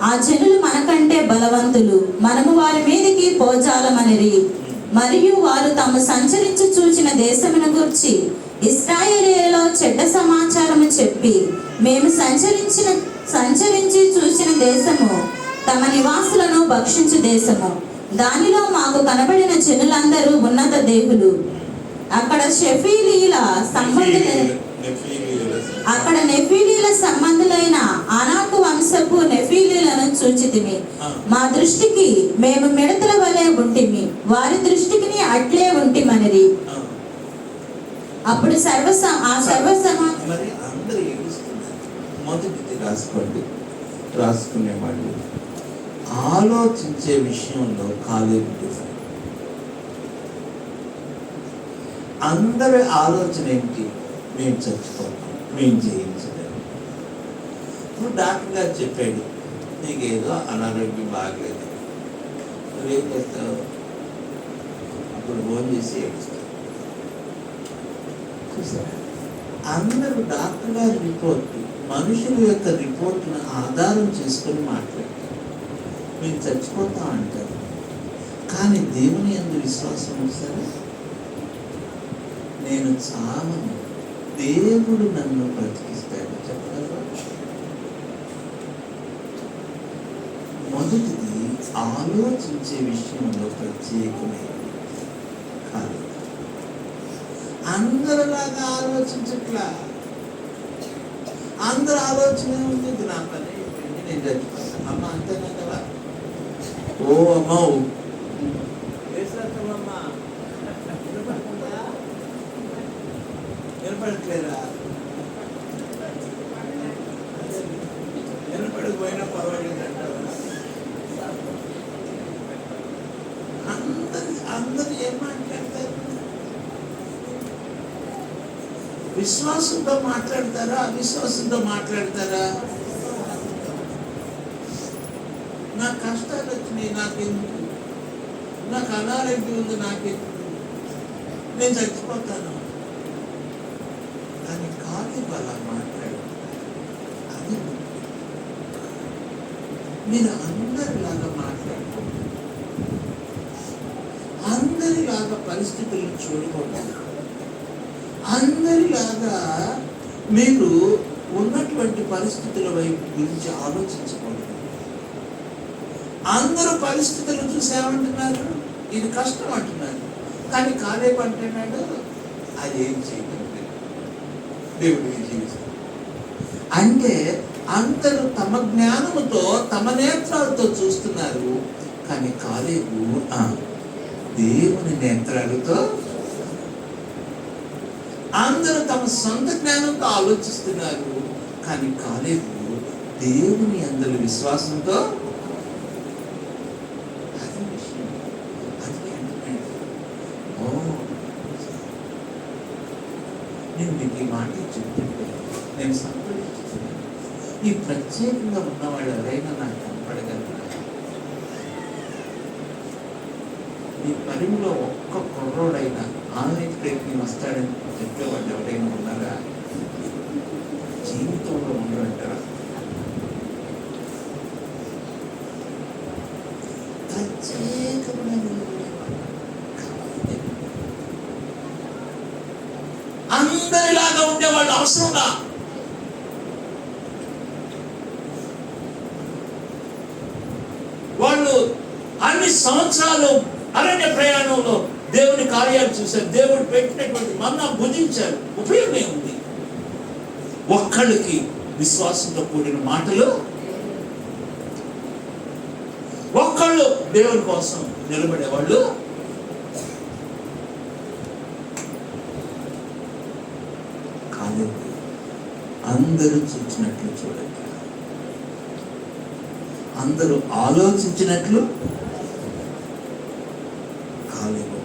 Speaker 2: ఆ జనులు మనకంటే బలవంతులు, మనము వారి మీదికి పోజాలమనిరి. మరియు వారు తాము సంచరించి చూచిన దేశమును గూర్చి ఇశ్రాయేలీయులలో చెడ్డ సమాచారము చెప్పి, మేము సంచరించి చూసిన దేశము తమ నివాసులను భక్షించు దేశము, దానిలో మాకు కనబడిన జనులందరూ ఉన్నత దేవులు. అక్కడ నెఫీలీల సంబంధులైన అనాకు వంశపు నెఫీలీలను చూచితిమి. మా దృష్టికి మేము మిడతల వలె ఉంటిమి, వారి దృష్టికి అట్లే ఉంటిమనిరి. అప్పుడు
Speaker 1: మొదటిది రాసుకునే వాళ్ళు ఆలోచించే విషయంలో కాలేబు డిఫరెంట్. అందరి ఆలోచన ఏంటి? మేము చచ్చిపోతాం, మేము జయించలేము. ఇప్పుడు డాక్టర్ గారు చెప్పాడు, నీకేదో అనారోగ్యం బాగలేదు, నువ్వేం చేస్తావు? అప్పుడు ఫోన్ చేసి ఏడుస్తావు. చూసారా, అందరూ డాక్టర్ గారి రిపోర్ట్, మనుషుల యొక్క రిపోర్ట్ను ఆధారం చేసుకొని మాట్లాడతారు. మేము చచ్చిపోతాం అంటారు. కానీ దేవుని యందు విశ్వాసం సరే, నేను చావను, దేవుడు నన్ను బ్రతికిస్తాడు చెప్పగలరా? మొదటిది ఆలోచించే విషయంలో ప్రత్యేకమైనది కాదు. అందరిలాగా ఆలోచించట్లా. అందరు ఆలోచన ఉంది, నా పని అయిపోయింది, నేను చచ్చిపోతాను. అమ్మ అంతేనా కదా? ఓ అమ్మ వినపడట్లేదా? వినపడిపోయినా పర్వాలేదు అంటారు. అందరు ఏం మాట్లాడతారు? విశ్వాసంతో మాట్లాడతారా, అవిశ్వాసంతో మాట్లాడతారా? నాకు కష్టాలు వచ్చినాయి, నాకెందుకు? నాకు అనారోగ్యం ఉంది, నాకెందుకు? నేను చచ్చిపోతాను. కానీ కాలేబు అలా మాట్లాడు. అది మీరు అందరిలాగా మాట్లాడుకోండి, అందరిలాగా పరిస్థితులను చూడకూడదు, అందరిలాగా మీరు ఉన్నటువంటి పరిస్థితుల వైపు గురించి ఆలోచించకూడదు. అందరూ పరిస్థితులు చూసి ఏమంటున్నారు? ఇది కష్టం అంటున్నారు. కానీ కాలేబు అంటున్నాడు, అది ఏం చేయలేదు, దేవుడికి జీవిస్తాడు. అంటే అందరూ తమ జ్ఞానముతో తమ నేత్రాలతో చూస్తున్నారు, కానీ కాలేబు దేవుని నేత్రాలతో. అందరూ తమ సొంత జ్ఞానంతో ఆలోచిస్తున్నారు, కానీ కాలేబు దేవుని అందరి విశ్వాసంతో. అది విషయం. అది నేను మీకు ఈ మాట చెప్తుంటే నేను సంతోషిస్తున్నాను. ఈ ప్రత్యేకంగా ఉన్నవాడు ఎవరైనా నాకు కనపడగలరా? ఈ పరిమిలో ఒక్క కుర్రోడైనా ఆన్లైన్ ప్రయత్నం వస్తాడని చెప్పేవాళ్ళు ఎవరైనా ఉన్నారా? జీవితంలో ఉండరంటారా? ప్రత్యేకమైన అందరిలాగా ఉండేవాళ్ళు అవసరంగా. వాళ్ళు అన్ని సంవత్సరాలు అరణ్య ప్రయాణంలో దేవుని కార్యాలు చూశారు, దేవుడు పెట్టినటువంటి మన్నా భుజించారు. ఉపయోగమే ఉంది. ఒక్కడికి విశ్వాసంతో కూడిన మాటలు దేవుని కోసం నిలబడేవాళ్ళు కాదు. అందరూ చూసినట్లు చూడక, అందరూ ఆలోచించినట్లు కాలేదు.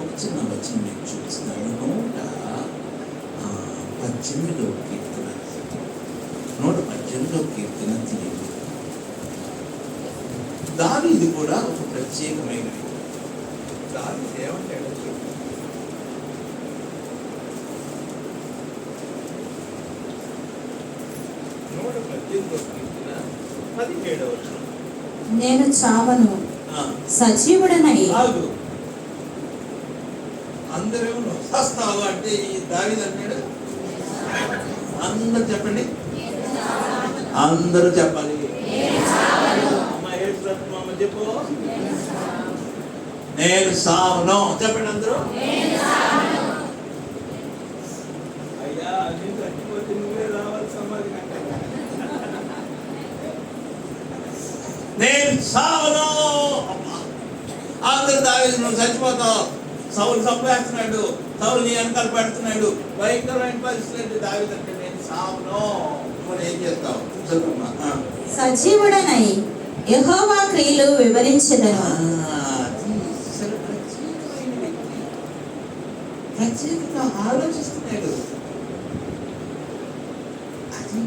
Speaker 1: ఒక చిన్న వచనం మీకు చూపిస్తాను. 118వ కీర్తన, 118వ కీర్తన తీయండి. దావీదు కూడా ఒక ప్రత్యేకమైన దావీదు ఏమంటాడో చూడండి. 118వ కీర్తన 17వ వచనం.
Speaker 2: నేను చావను, సజీవుడనై.
Speaker 1: అందరేమో సస్తావు అంటే ఈ దావీదు అంటాడు. అందరూ చెప్పండి, అందరూ చెప్పాలి. అమ్మ చెప్పు, నేను సావను చెప్పండి అందరూ. అయ్యా అది చచ్చిపోతే నువ్వే రావాలి సమాధి కంటే. నేను సావను. అందరూ దావీదు నువ్వు చచ్చిపోతావు, సౌలు చంపేస్తున్నాడు, సౌలు నీ వెనకాల పెడుతున్నాడు, భయంకరమైన పరిస్థితి. దావీదు అంటే నేను సావను. నువ్వు ఏం చేస్తావు?
Speaker 2: సజీవుడనై యెహోవా క్రియలు వివరించెదను.
Speaker 1: ప్రత్యేకంగా ఆలోచిస్తున్నాడు. అది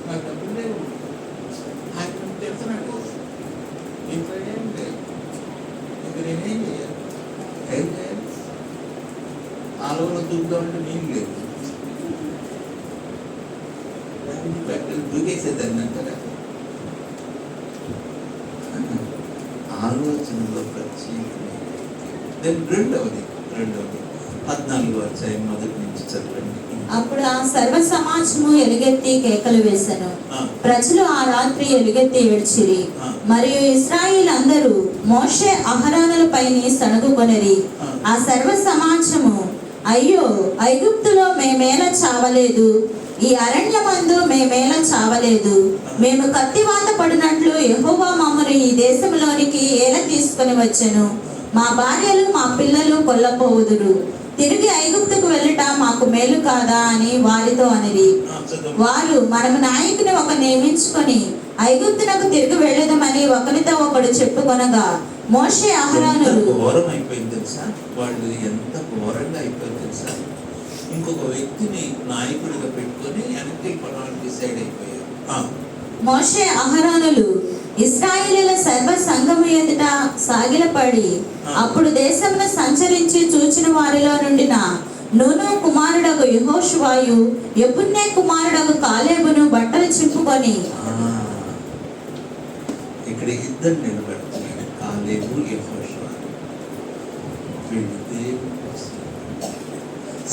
Speaker 1: నాకు డబ్బులు లేవు, ఆయన చెప్తున్నాడు, ఇంట్లో ఏం లేదు, ఇక్కడ నేనేం చేయాలి? ఏం చేయాలి? ఆలోచన దూకుదామంటే నేను లేదు, దూకేసేదాన్ని అంటారా? ఆలోచనలో ప్రత్యేకమైన. రెండవది 14వ అధ్యాయం మొదటి నుంచి చదవండి.
Speaker 2: అప్పుడు ఆ సర్వ సమాజము ఎలుగెత్తి కేకలు వేసెను. ప్రజలు ఆ రాత్రి ఎలుగెత్తి ఏడ్చిరి. మరియు ఇశ్రాయేలు అందరూ మోషే అహరోనులపైని సణుగుకొనిరి. ఆ సర్వ సమాజము, అయ్యో, ఐగుప్తులో మేమేలా చావలేదు, ఈ అరణ్యమందు మేమేలా చావలేదు. మేము కత్తివాత పడినట్లు యెహోవా మమ్మల్ని ఈ దేశంలోనికి ఎలా తీసుకొని వచ్చెను. మా భార్యలు మా పిల్లలు కొల్లపోవుదురు. తిరిగి ఐగుప్తుకు వెళ్ళట మాకు మేలు కాదా అని వారితో అనిరి. వారు, మనము నాయకుని ఒక నియమించుకొని ఐగుప్తునకు తిరిగి వెళ్ళదమని ఒకరితో ఒకడు చెప్పుకొనగా మోషే అహరోనులు
Speaker 1: ఘోరం అయిపోయింది తెలుసా? వాళ్ళు ఎంత ఘోరంగా అయిపోయింది తెలుసా? ఇంకొక వ్యక్తిని నాయకుడిగా పెట్టుకొని వెనక్కి పడడానికి డిసైడ్ అయిపోయారు.
Speaker 2: మోషే అహరోనులు ఇశ్రాయేలీయుల సర్వ సంఘము ఎదుట సాగిలపడి, అప్పుడు దేశమును సంచరించి చూచిన వారిలో నుండిన నూను కుమారుడగు యెహోషువయు యెఫున్నె కుమారుడగు కాలేబును బట్టలు చింపుకొని,
Speaker 1: ఇక్కడ ఇద్దరు నిలబడుతున్నాడు, కాలేబు యెహోషువ.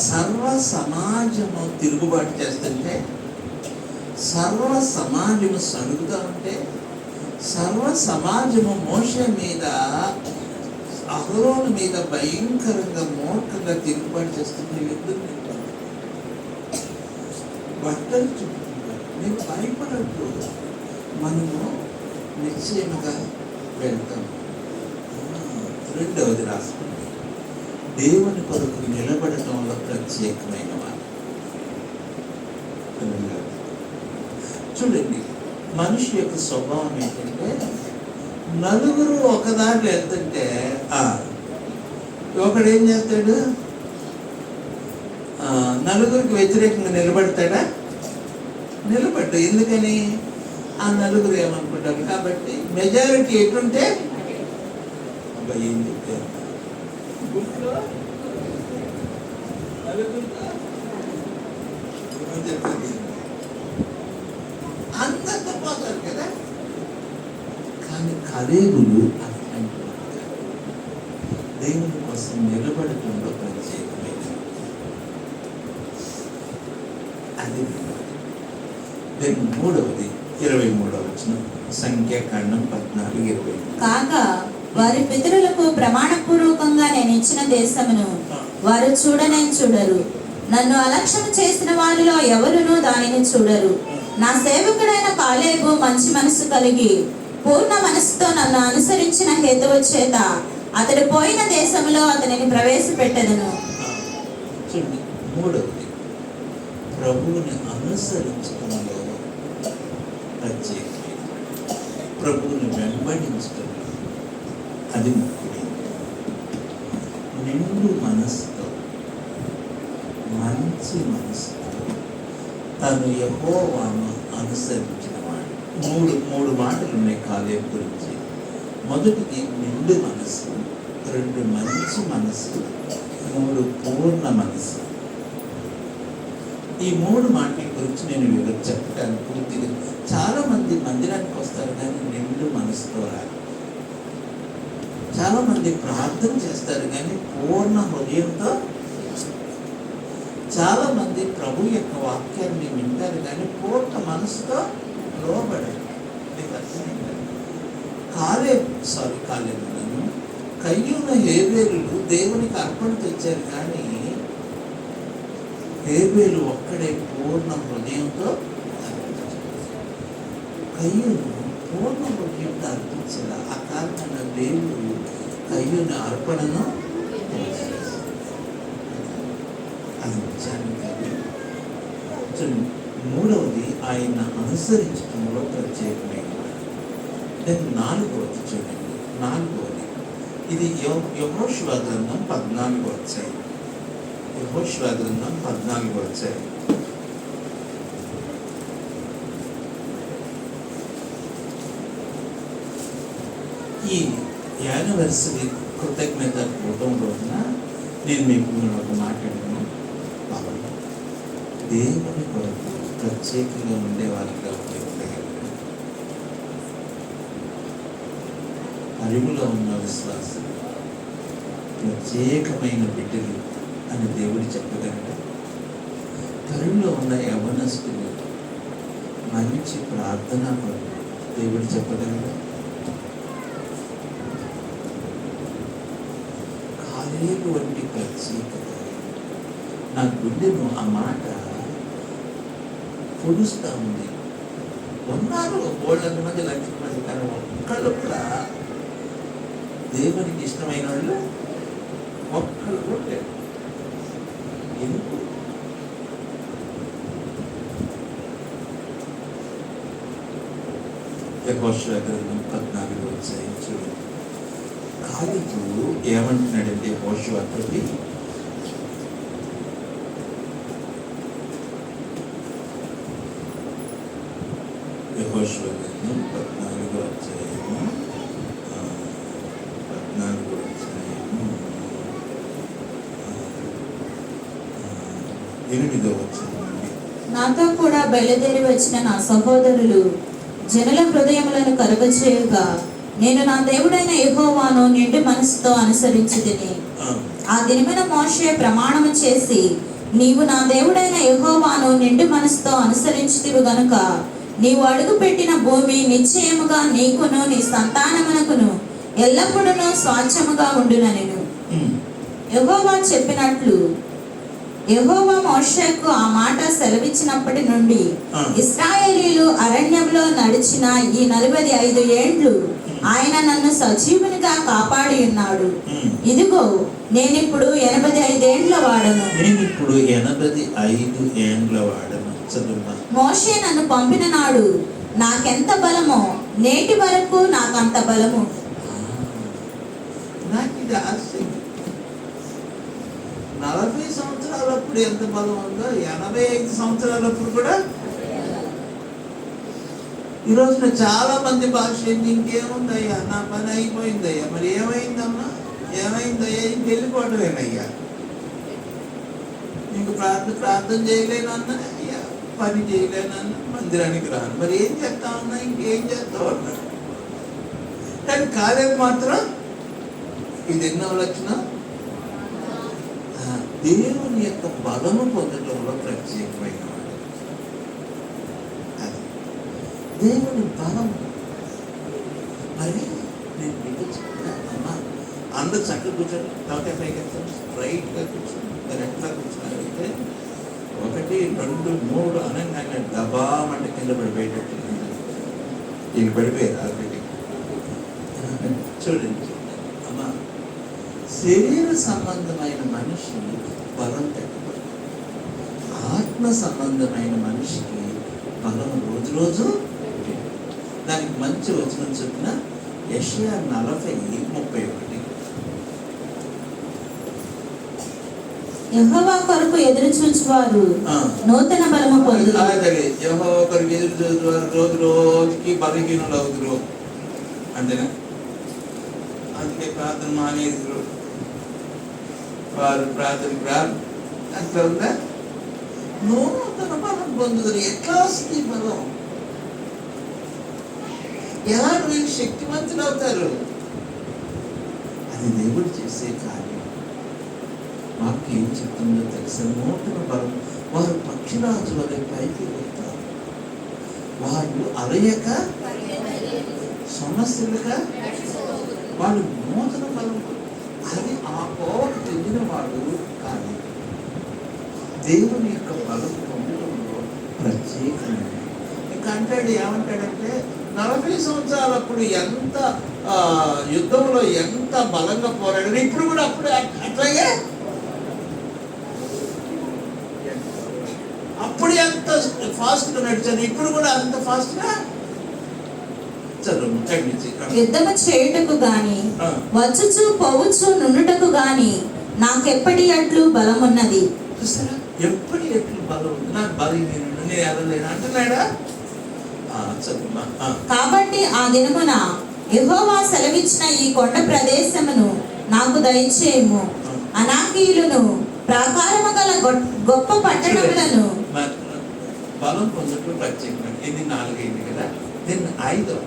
Speaker 1: సర్వ సమాజము తిరుగుబాటు చేస్తుంటే, సర్వ సమాజము సణుగుతా ఉంటే, సర్వ సమాజము మోషే మీద, అహరోను మీద భయంకరంగా మూర్ఖంగా తిరుగుబాటు చేస్తుంటే ఎదురు బట్టలు చుట్టుకుంటారు. నేను భయపడద్దు, మనము నిశ్చయముగా వెళ్తాము. రెండవది రాసుకుంటాం, దేవుని కొరకు నిలబడటంలో ప్రత్యేకమైన వారు. చూడండి, మనిషి యొక్క స్వభావం ఏంటంటే, నలుగురు ఒకదారిలో వెళ్తుంటే ఒకడు ఏం చేస్తాడు? నలుగురికి వ్యతిరేకంగా నిలబడతాడా? నిలబడ్డా. ఎందుకని? ఆ నలుగురు ఏమనుకుంటారు కాబట్టి. మెజారిటీ ఎటుంటే ఏం చెప్పారు? అందరితో పోతారు కదా. కానీ కాలేబులు అట్లాంటి దేవుని కోసం నిలబడటంలో ప్రత్యేకమైన అది. మూడవది 23వ వచనం, సంఖ్యాకాండం 14:20.
Speaker 2: కాగా వారి పితరులకు ప్రమాణపూర్వకంగా నేను ఇచ్చిన దేశమును వారు చూడనే చూడరు. నన్ను అలక్ష్యం చేసిన వారిలో ఎవరునూ దానిని చూడరు. నా సేవకుడైన కాలేబు మంచి మనసు కలిగి పూర్ణ మనసుతో నన్ను అనుసరించిన హేతువు చేత అతడు పోయిన దేశంలో అతనిని ప్రవేశపెట్టెదను.
Speaker 1: చూడండి, మూడవది ప్రభువుని అనుసరించడంలో ప్రత్యేకమైన, ప్రభువుని వెంబడించడంలో అది ముఖ్యమైనది. నిండు మనసుతో, మంచి మనసుతో తను యెహోవాను అనుసరించిన వాడు. మూడు మాటలు ఉన్నాయి కాలేబు గురించి. మొదటిది నిండు మనసు, రెండు మంచి మనసు, మూడు పూర్ణ మనసు. ఈ మూడు మాటల గురించి నేను చెప్పడానికి పూర్తిగా, చాలా మంది మందిరానికి వస్తారు కానీ నిండు మనసుతో రారు. చాలా మంది ప్రార్థన చేస్తారు కానీ పూర్ణ హృదయంతో. చాలా మంది ప్రభు యొక్క వాక్యాన్ని వింటారు కానీ పూర్ణ మనసుతో లోబడరు. కాలేబులను కయ్యూను హేబేలులు దేవునికి అర్పణ తెచ్చారు కానీ హేబేలు ఒక్కడే పూర్ణ హృదయంతో కయ్యూను పూర్ణ హృదయంతో అర్పించారు. ఆ కారణంగా దేవుడు కయ్యూను అర్పణను అది నిజానికి. మూడవది ఆయన అనుసరించడంలో ప్రత్యేకమైన. నాలుగవది చూడండి, నాలుగవది ఇది యెహోషువ గ్రంథం 14వ అధ్యాయం. యెహోషువ గ్రంథం 14వ అధ్యాయం. ఈ యానివర్సరీ కృతజ్ఞత కూటం రోజున నేను మీకు ఒక మాట్లాడాను. దేవుని కొరకు ప్రత్యేకంగా ఉండేవారిగా ఉండగలిగాను. అరువులో ఉన్న విశ్వాసం ప్రత్యేకమైన బిడ్డలు అని దేవుడు చెప్పగలడు. కరువులో ఉన్న యవనస్తులు మంచి ప్రార్థన కొరకు దేవుడు చెప్పగలడు. కాలేబు వంటి ప్రత్యేకత నా గుండెను ఆ మాట పొడుస్తూ ఉంది. ఉన్నారు బోళ్ళ మంది, లక్షల మంది, కానీ ఒక్కళ్ళు కూడా దేవునికి ఇష్టమైన వాళ్ళు ఒక్కళ్ళు కూడా లేరు. ఎందుకు? యెహోషువ గ్రంథం 14వ అధ్యాయం చూడండి. కాలేబు ఏమంటున్నాడంటే యెహోషువతోటి, యెహోషువ గ్రంథం 14వ అధ్యాయము 8వ వచనం.
Speaker 2: నాతో కూడా బయలుదేరి వచ్చిన నా సహోదరులు జనుల హృదయములను కలుగచేయగా నేను నా దేవుడైన యెహోవాను నిండు మనసుతో అనుసరించితిని. ఆ దినమున మోషే ప్రమాణము చేసి, నీవు నా దేవుడైన యెహోవాను నిండు మనసుతో అనుసరించితివి గనుక నీవు అడుగు పెట్టిన భూమి నిశ్చయముగా నీకును నీ సంతానమునకును ఎల్లప్పుడూ స్వాచ్ఛముగా ఉండుననెను. యెహోవా చెప్పినట్లు యెహోవా మోషేకు ఆ మాట సెలవిచ్చినప్పటి నుండి ఇశ్రాయేలీయులు అరణ్యంలో నడిచిన ఈ 45 ఏండ్లు ఆయన నన్ను సజీవునిగా కాపాడి ఉన్నాడు. ఇదిగో నేనిప్పుడు 85 ఏండ్ల వాడను. మోషే నన్ను పంపిన నాడు నాకెంత బలమో నేటి వరకు నాకంత బలము.
Speaker 1: నాకు ఇది ఆశ్చర్యం. 40 సంవత్సరాలప్పుడు ఎంత బలం ఉందో 85 సంవత్సరాలప్పుడు కూడా. ఈ రోజున చాలా మంది భాష ఇంకేముందయ్యా, నా పని అయిపోయిందయ్యా. మరి ఏమైందమ్మా, ఏమైందయ్యా? ఇంకెళ్ళిపోవటమేనయ్యా. ఇంక ప్రార్థన చేయలేనన్నా, అయ్యా పని చేయలేనన్నా, మందిరానికి రాను. మరి ఏం చేస్తా ఉన్నా, ఇంకేం చేస్తా ఉన్నా. కానీ కాలేబు మాత్రం ఇది ఎన్నో లక్షణం, దేవుని యొక్క బలము పొందడంలో ప్రత్యేకమైన వాడు. అది దేవుని బలం. మరి నేను మీకు చెప్తా అమ్మా, అందరూ చక్కగా కూర్చొని తలకాయ పైకి స్ట్రైట్గా కూర్చొని మీరు ఎట్లా కూర్చున్నారైతే 1 ఒకటి రెండు మూడు అనగానే దబామంటే కింద పడిపోయేటట్టు వీళ్ళు పడిపోయారు ఆల్రెడీ. చూడండి అమ్మా, శరీర సంబంధమైన మనిషి బలం తగ్గిపోతుంది, ఆత్మ సంబంధమైన మనిషికి బలం రోజు రోజు. దానికి మంచి వచనం చెప్పిన యెషయా 40:31.
Speaker 2: యెహోవా కొరకు ఎదురు చూచువారు నూతన బలము పొందుదురు.
Speaker 1: యెహోవా కొరకు ఎదురు చూచువారు రోజు రోజుకి బలహీనులు అవుతురు. అంతేనా? అందుకే ప్రార్థన మానేదురు, వారు ప్రార్థనకు రారు. అట్లా ఉందా? నూతన బలం పొందుదురు. ఎట్లా వస్తుంది బలం? ఎలా వీళ్ళు శక్తివంతులు అవుతారు? అది దేవుడు చేసే కార్యం. మాకు ఏం చెప్తుందో తెలుసా? నూతన బలం. వారు పక్షిరాజు వలె పైకి వెళ్తారు, వాళ్ళు అలయక సమస్యలుగా వాళ్ళు నూతన బలం. అది ఆ కోవకు చెందిన వాడు కానీ దేవుని యొక్క బలం పొందడంలో ప్రత్యేకమైనది. ఇంకా అంటాడు, ఏమంటాడంటే 40 సంవత్సరాలప్పుడు ఎంత యుద్ధంలో ఎంత బలంగా పోరాడారు, ఇప్పుడు కూడా అప్పుడు అట్లాగే. అప్పుడు ఎంత ఫాస్ట్గా నడిచాను, ఇప్పుడు కూడా అంత ఫాస్ట్గా చదువు.
Speaker 2: యుద్ధము చేయుటకు గాని వచ్చుచు పోవచ్చు నుండుటకు గాని నాకెప్పటి అట్లు బలమున్నది.
Speaker 1: చూసారా, ఎప్పటి ఎట్లు బలం ఉంది, నాకు బలం నేను ఎదలేను అంటున్నాడా?
Speaker 2: కాబట్టి ఆ దినమున యెహోవా సెలవిచ్చిన ఈ కొండ ప్రదేశమును నాకు దయచేయము, అనాకీయులను ప్రాకారము గల గొప్ప పట్టణములను.
Speaker 1: బలం పొందటం ప్రత్యేకమైన ఇది 4 అయింది కదా. దీన్ని 5వ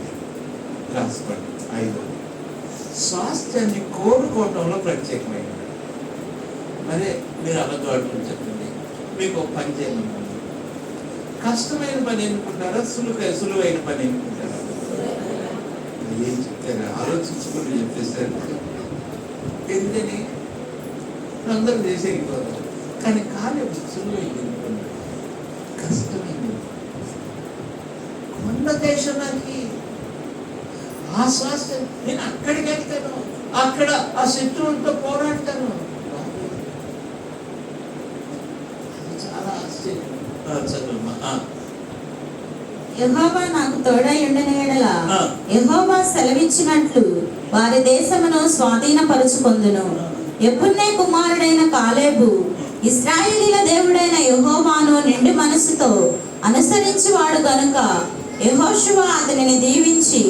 Speaker 1: రాసుకోండి. 5వ స్వాస్థ్యాన్ని కోరుకోవటంలో ప్రత్యేకమైన. మరి మీరు అబద్ధాడుకుని చెప్పండి, మీకు ఒక పని చేయమన్నాను, కష్టమైన పని ఎన్నుకుంటారా, సులువైన పని ఎన్నుకుంటారా? ఏం చెప్తారా? ఆలోచించుకుని చెప్పేస్తారు. ఎందుకని అందరూ చేసేయకపోతారు, కానీ కాలేజ్ సులువైంది ఎన్నుకున్నాడు, కష్టమైంది. కొండ దేశానికి ఆ స్వాస్థ్యం. నేను అక్కడికి వెళ్తాను, అక్కడ ఆ శత్రువులతో పోరాడతాను. చాలా ఆశ్చర్యం.
Speaker 2: యెహోవా నాకు తోడై ఉండని యెడల యెహోవా సెలవిచ్చినట్లు వారి దేశమును స్వాధీనపరుచుకొందును. యెఫున్నె కుమారుడైన కాలేబు ఇశ్రాయేలీల దేవుడైన యెహోవాను నిండు మనసుతో అనుసరించువాడు గనుక యెహోషువ అతనిని దీవించి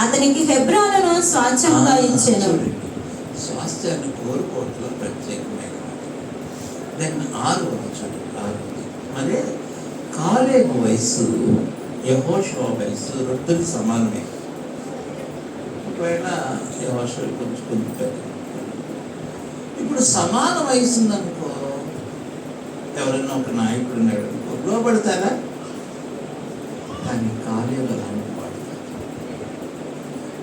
Speaker 2: అతనికి హెబ్రోనును స్వాస్థ్యముగా ఇచ్చెను.
Speaker 1: స్వాస్థ్యాన్ని కోరుకోవట్లో ప్రత్యేకమైన. దాన్ని 6వ వచనం. అదే కాలేబు వయసు యెహోషువ వయసు 2 సమానమే. ఒకవేళ యెహోషువ కొంచెం పెద్ద. ఇప్పుడు సమాన వయసు ఉందనుకో, ఎవరైనా ఒక నాయకుడు ఉన్నాడు అనుకో, లోపడతారా? కానీ కాలేబు అలాంటి వాడు.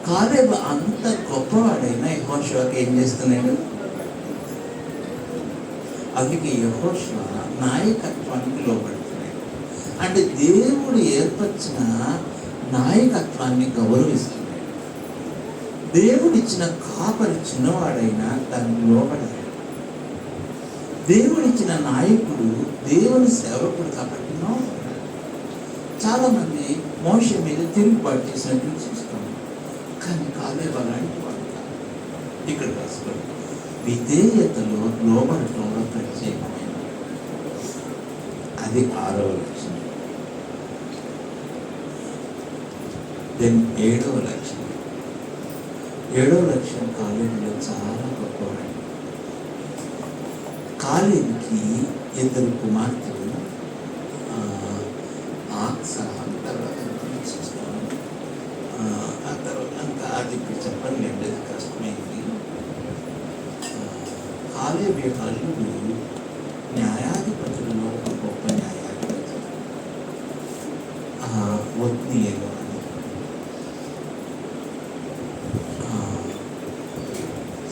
Speaker 1: కాలేబు అంత గొప్పవాడైనా యెహోషువకి ఏం చేస్తున్నాడు? అందుకే యెహోషువ నాయకత్వానికి లోబడుతున్నాడు. అంటే దేవుడు ఏర్పరిచిన నాయకత్వాన్ని గౌరవిస్తున్నాడు. దేవుడిచ్చిన కాపరి చిన్నవాడైనా దాన్ని లోబడాలి. దేవుడిచ్చిన నాయకుడు దేవుని సేవకుడు కాబట్టి లోబడాలి. చాలామంది మోషే మీద తిరుగుబాటు చేసినట్టు చూస్తాం, కానీ కాలేబు అలాంటి వాడు కాదు. ఇక్కడ రాసుకోండి, విధేయతలో లోబడటంలో ప్రత్యేకమైన. అది 6వ లక్షణం. దెన్ 7వ లక్షణం. 7వ లక్షణం కాలేబులో చాలా గొప్పవాడు. కాలేబుకి 2 కుమార్తెలు, ఆక్సా తర్వాత చూస్తాను. ఆ తర్వాత అంతా అది చెప్పండి, అది కష్టమైంది. కాలేబు యొక్క అల్లుడు న్యాయాధిపతులలో ఒక గొప్ప న్యాయాధిపతి, ఒత్నీయేలు అని.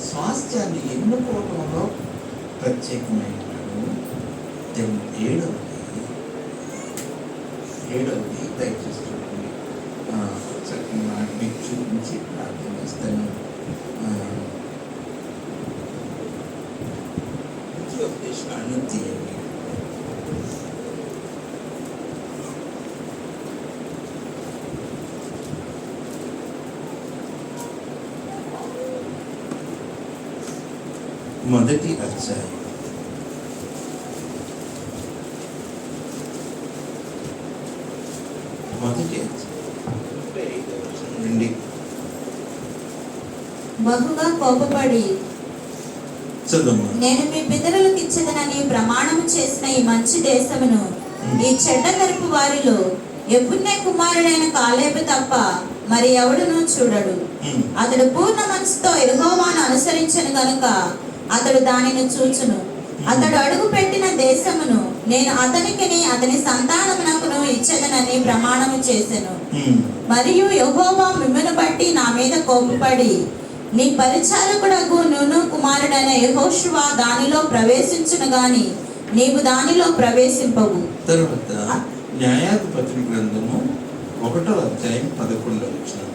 Speaker 1: స్వాస్థ్యాన్ని ఎన్నుకోవడంలో ప్రత్యేకమైన. 7వది 7వది దయచేసి చూడండి. చక్కని మాట మీకు చూపించి ప్రార్థన చేస్తాను. ఉపదేశాలను తీయండి. మొదటి అధ్యాయం నుండి
Speaker 2: బహుగా కోపపడి
Speaker 1: చదువు.
Speaker 2: నేను మీ పితరులకు ఇచ్చదనని ప్రమాణము చేసిన ఈ మంచి దేశమును ఈ చెడ్డ తరపు వారిలో యెఫున్నె కుమారుడైన కాలేబు తప్ప మరి ఎవడును చూడడు. అతడు పూర్ణ మనసుతో యెహోవాను అనుసరించను గనుక అతడు దానిని చూచును. అతడు అడుగు పెట్టిన దేశమును నేను అతనికిని అతని సంతానమునకును ఇచ్చదనని ప్రమాణము చేసెను. మరియు యెహోవా మిమ్మును బట్టి నా మీద కోపపడి నీ పరిచారకుడగు నూను కుమారుడైన యెహోషువ దానిలో ప్రవేశించును గాని నీవు దానిలో ప్రవేశింపవు.
Speaker 1: తరువాత న్యాయాధిపతుల గ్రంథము 1వ అధ్యాయం 11వ వచనం.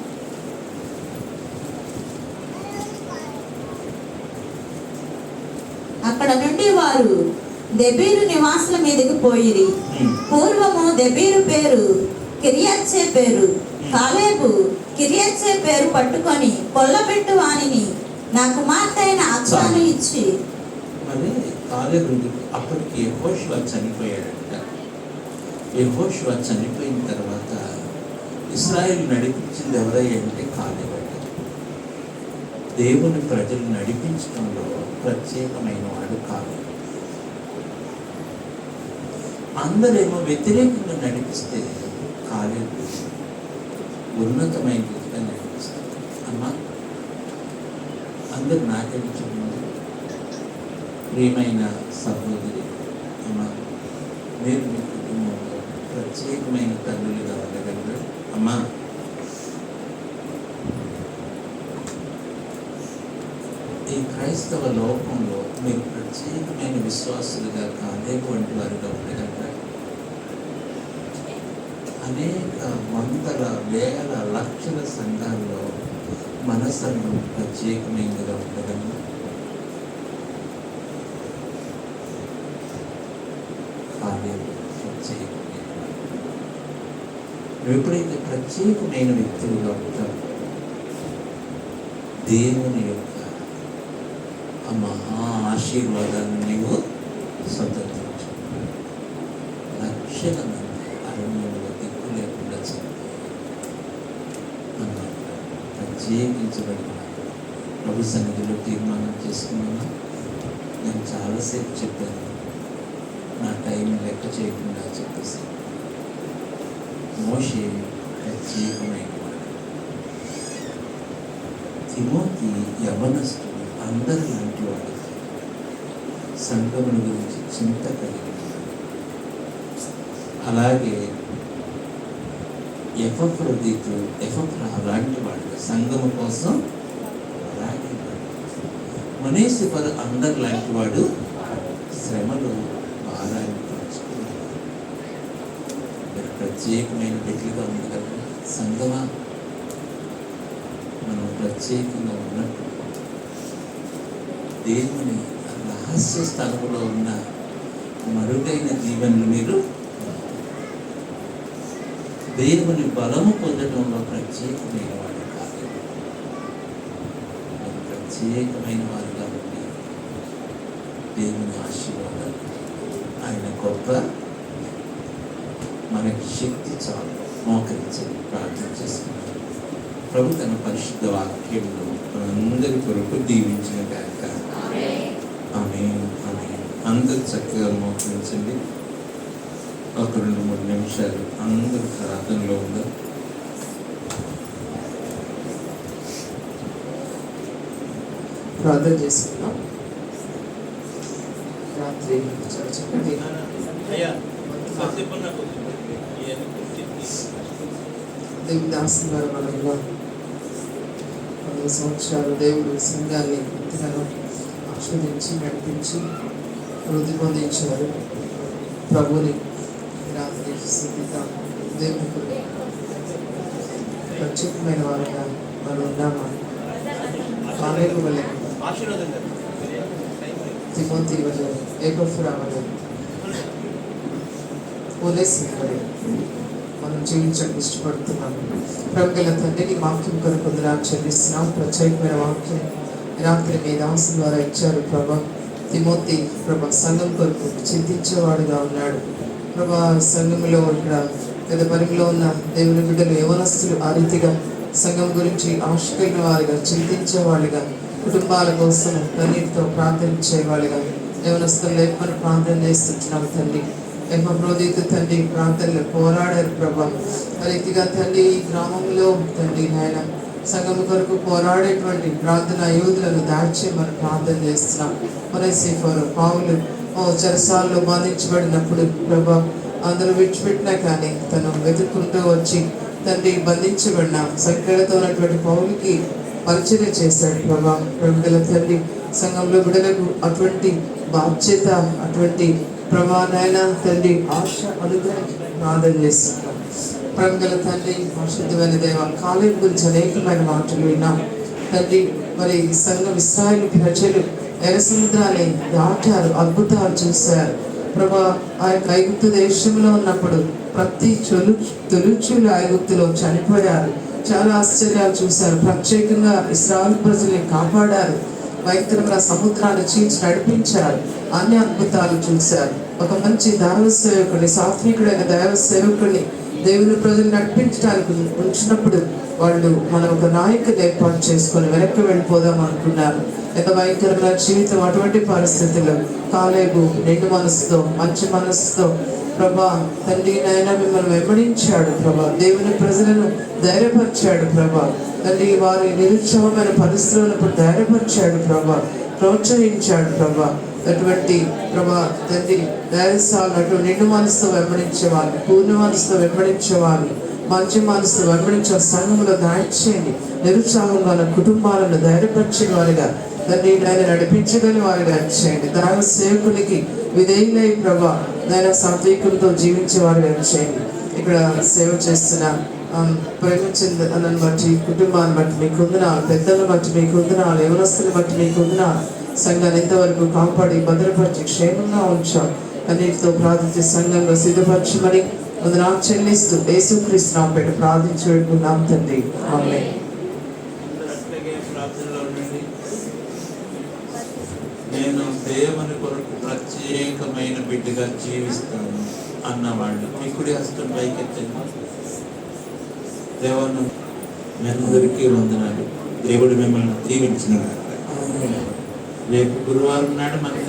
Speaker 2: అక్కడ నుండి వారు దెబీరు నివాసుల మీదకి పోయిరి. పూర్వము దెబీరు పేరు కిరియత్సే పేరు. కాలేబు కిరియత్సే పేరు పట్టుకొని కొల్లబెట్టు వానిని నా కుమార్తె అయిన అక్సాను ఇచ్చి.
Speaker 1: మరి కాలేబు అప్పటికి యెహోషువ చనిపోయాడంట. యెహోషువ చనిపోయిన తర్వాత ఇశ్రాయేలు నడిపించింది ఎవరంటే కాలేబు. దేవుని ప్రజలు నడిపించడంలో ప్రత్యేకమైన వాడు కాలేబు. అందరేమో వ్యతిరేకంగా నడిపిస్తే కాలేబు ఉన్నతమైన రీతిగా నడిపిస్తారు. అమ్మా, అందరు నాటించముందు ప్రియమైన సహోదరి, అమ్మా, మీరు మీ కుటుంబంలో ప్రత్యేకమైన తల్లులుగా ఉండగలరు. అమ్మా, ఈ క్రైస్తవ లోకంలో మీరు ప్రత్యేకమైన విశ్వాసులుగా కాలేబు వంటి వారిగా ఉండగలరా? అనేక వందల వేల లక్షల సంఘాల్లో మన సంఘం ప్రత్యేకమైనదిగా ఉండగలము. కాలేబు ప్రత్యేకమైన, ఎప్పుడైతే ప్రత్యేకమైన వ్యక్తులుగా ఉంటారో దేవుని యొక్క ఆ మహా ఆశీర్వాదాన్ని నీవు స్వతంత్రించు. లక్షల మంది అరణ్యంలో దిక్కు లేకుండా ప్రత్యేకించబడిన ప్రభు సన్నిధిలో తీర్మానం చేసుకున్నాను. నేను చాలాసేపు చెప్పాను, నా టైం లెక్క చేయకుండా చెప్పేసి. మోషే ప్రత్యేకమైన వాడు. తిమోతి యవనస్తుడు, అందరి లాంటి వాడు, సంఘముల గురించి చింత కలిగి. అలాగే ఎఫ్రదీతు అలాంటి వాడు, సంఘము కోసం అలాంటి వాడు. మునేసిఫరు అందరి లాంటి వాడు, శ్రమలు భారాన్ని పంచుకున్నాడు. మీరు ప్రత్యేకమైన వ్యక్తిగా ఉంది కదా సంఘమా, మనం ప్రత్యేకంగా ఉన్నట్టు దేవుని రహస్య స్థలంలో ఉన్న మరుగైన జీవనలు మీరు దేవుని బలము పొందడంలో ప్రత్యేకమైన వాడు కాదు. ప్రత్యేకమైన వారుగా ఉండి దేవుని ఆశీర్వాదాలు, ఆయన గొప్ప, మనకి శక్తి చాలు. మోకరించి ప్రార్థన చేస్తున్నాను. ప్రభు తన పరిశుద్ధ వాక్యంలో అందరి కొరకు దీవించిన గాక. ఆమేన్. ఆమేన్. అందరూ చక్కగా మోకరించండి. ఒక 2-3 నిమిషాలు అందరూ ప్రార్థనలో ఉందాం.
Speaker 3: ప్రార్థన చేసుకున్నాం. రాత్రి చాలా చక్కటి దేవదాసు గారు మనలో 10 సంవత్సరాలు దేవుడు సంఘాన్ని ఎంతగానో ఆస్వాదించి నడిపించి వృద్ధి పొందించారు. ప్రభుని రాత్రి స్థితిగా దేవునికి ప్రత్యేకమైన వారిగా మనం ఉన్నామా? కాలేబు వలె, తిమోతి వలె, ఏపఫ్రా వలె, ఓనేసిము వలె మనం జీవించడానికి ఇష్టపడుతున్నాము. ప్రభుగల తండ్రిని వాక్యం కొరకు వందనాలు చెల్లిస్తున్నాం. ప్రత్యేకమైన వాక్యం రాత్రి మీ దాసు ద్వారా ఇచ్చారు ప్రభా. తిమోతి ప్రభా సంఘం కొరకు చింతించేవాడుగా ఉన్నాడు ప్రభా. సంఘంలో ఇక్కడ పెద్ద పరిమిలో ఉన్న దేవుని బిడ్డలు యవనస్తులు ఆ రీతిగా సంఘం గురించి ఆశ కలిగిన వారిగా, చింతించేవాళ్ళుగా, కుటుంబాల కోసం కన్నీటితో ప్రార్థించేవాళ్ళుగా యవనస్తులు లేపని ప్రార్థన చేస్తున్నాం తండ్రి. యెహోవా తండ్రి ప్రార్థనలు పోరాడారు ప్రభా. ఆ రీతిగా తండ్రి ఈ గ్రామంలో తండ్రి నాయన సంఘం కొరకు పోరాడేటువంటి ప్రార్థన యోధులను దాచేయమని ప్రార్థన చేస్తున్నాం. మనసేఫరు పావులు చెరసాల్లో బంధించబడినప్పుడు ప్రభా అందరూ విడిచిపెట్టినా కానీ తను వెతుక్కుంటూ వచ్చి తండ్రి బంధించబడిన సంఖ్యలతో ఉన్నటువంటి పౌలుకి పరిచయం చేశాడు ప్రభా. ప్రభుల తండ్రి సంఘంలో బిడ్డలకు అటువంటి బాధ్యత, అటువంటి ప్రభానైనా తండ్రి ఆశ అనుగ్రహించి ప్రార్థన చేస్తున్నాం. ప్రభుల తండ్రి పరిశుద్ధమైన దేవ కాలేబు గురించి అనేకమైన మాటలు విన్నాం తండ్రి. మరి సంఘం ఇశ్రాయేలు ప్రజలు ఎర్ర సముద్రాన్ని దాటారు, అద్భుతాలు చూశారు ప్రభా. ఆ యొక్క ఐగుప్తు దేశంలో ఉన్నప్పుడు ప్రతి తొలుచులు ఐగుప్తులో చనిపోయారు. చాలా ఆశ్చర్యాలు చూశారు. ప్రత్యేకంగా ఇశ్రాయేలు ప్రజల్ని కాపాడారు. భయంకరంగా సముద్రాన్ని చీల్చి నడిపించారు. అన్ని అద్భుతాలు చూశారు. ఒక మంచి దైవ సేవకుని, సాత్వికుడైన దైవ సేవకుని దేవుని ప్రజలు నడిపించడానికి ఉంచినప్పుడు వాళ్ళు మనం ఒక నాయకుని ఏర్పాటు చేసుకొని వెనక్కి వెళ్ళిపోదాం అనుకున్నారు. ఎంత భయంకరమైన జీవితం. అటువంటి పరిస్థితుల్లో కాలేబు నిండు మనసుతో, మంచి మనసుతో ప్రభా తండ్రి నాయన మిమ్మల్ని వెంబడించాడు ప్రభా. దేవుని ప్రజలను ధైర్యపరిచాడు ప్రభా. తండ్రి వారి నిరుత్సాహమైన పరిస్థితులను ధైర్యపరిచాడు ప్రభా, ప్రోత్సహించాడు ప్రభా. అటువంటి ప్రభా తండ్రి ధైర్యశాలను అటు నిండు మనసుతో వెంబడించేవాళ్ళు, పూర్ణ మనసుతో వెంబడించేవాళ్ళు, మంచి మనసుతో వెంబడించే సంఘంలో దాయిచేయండి. నిరుత్సాహంగా ఉన్న కుటుంబాలను ధైర్యపరిచే వారిగా తండ్రి ఆయన నడిపించగలిగిన వారిగా చేయండి. దైవ సేవకునికి విధేయులై ప్రభా నేను సాత్వికంతో జీవించే వారిగా చేయండి. ఇక్కడ సేవ చేస్తున్న ప్రేమించింది అన్నని బట్టి, కుటుంబాన్ని బట్టి మీకు వందనాలు, పెద్దలను బట్టి మీకు వందనాలు, యవనస్తులను బట్టి మీకు వందనాలు. సంఘాన్ని ఇంతవరకు కాపాడి భద్రపరిచి క్షేమంగా ఉంచాం. అన్నిటితో ప్రార్థించే సంఘంలో సిద్ధపరచమని వందనాలు చెల్లిస్తూ యేసుక్రీస్తు నామమున పెట్టి ప్రార్థించుకుంటున్నాం తండ్రి. ఆమేన్.
Speaker 1: నేను దేవుని కొరకు ప్రత్యేకమైన బిడ్డగా జీవిస్తాను అన్నవాళ్ళు మీ కుడి హస్తం పైకెత్తండి. దేవుని మీ అందరికీ వందనాలు. దేవుడు మిమ్మల్ని దీవించిన రేపు గురువారం నాడు మనకి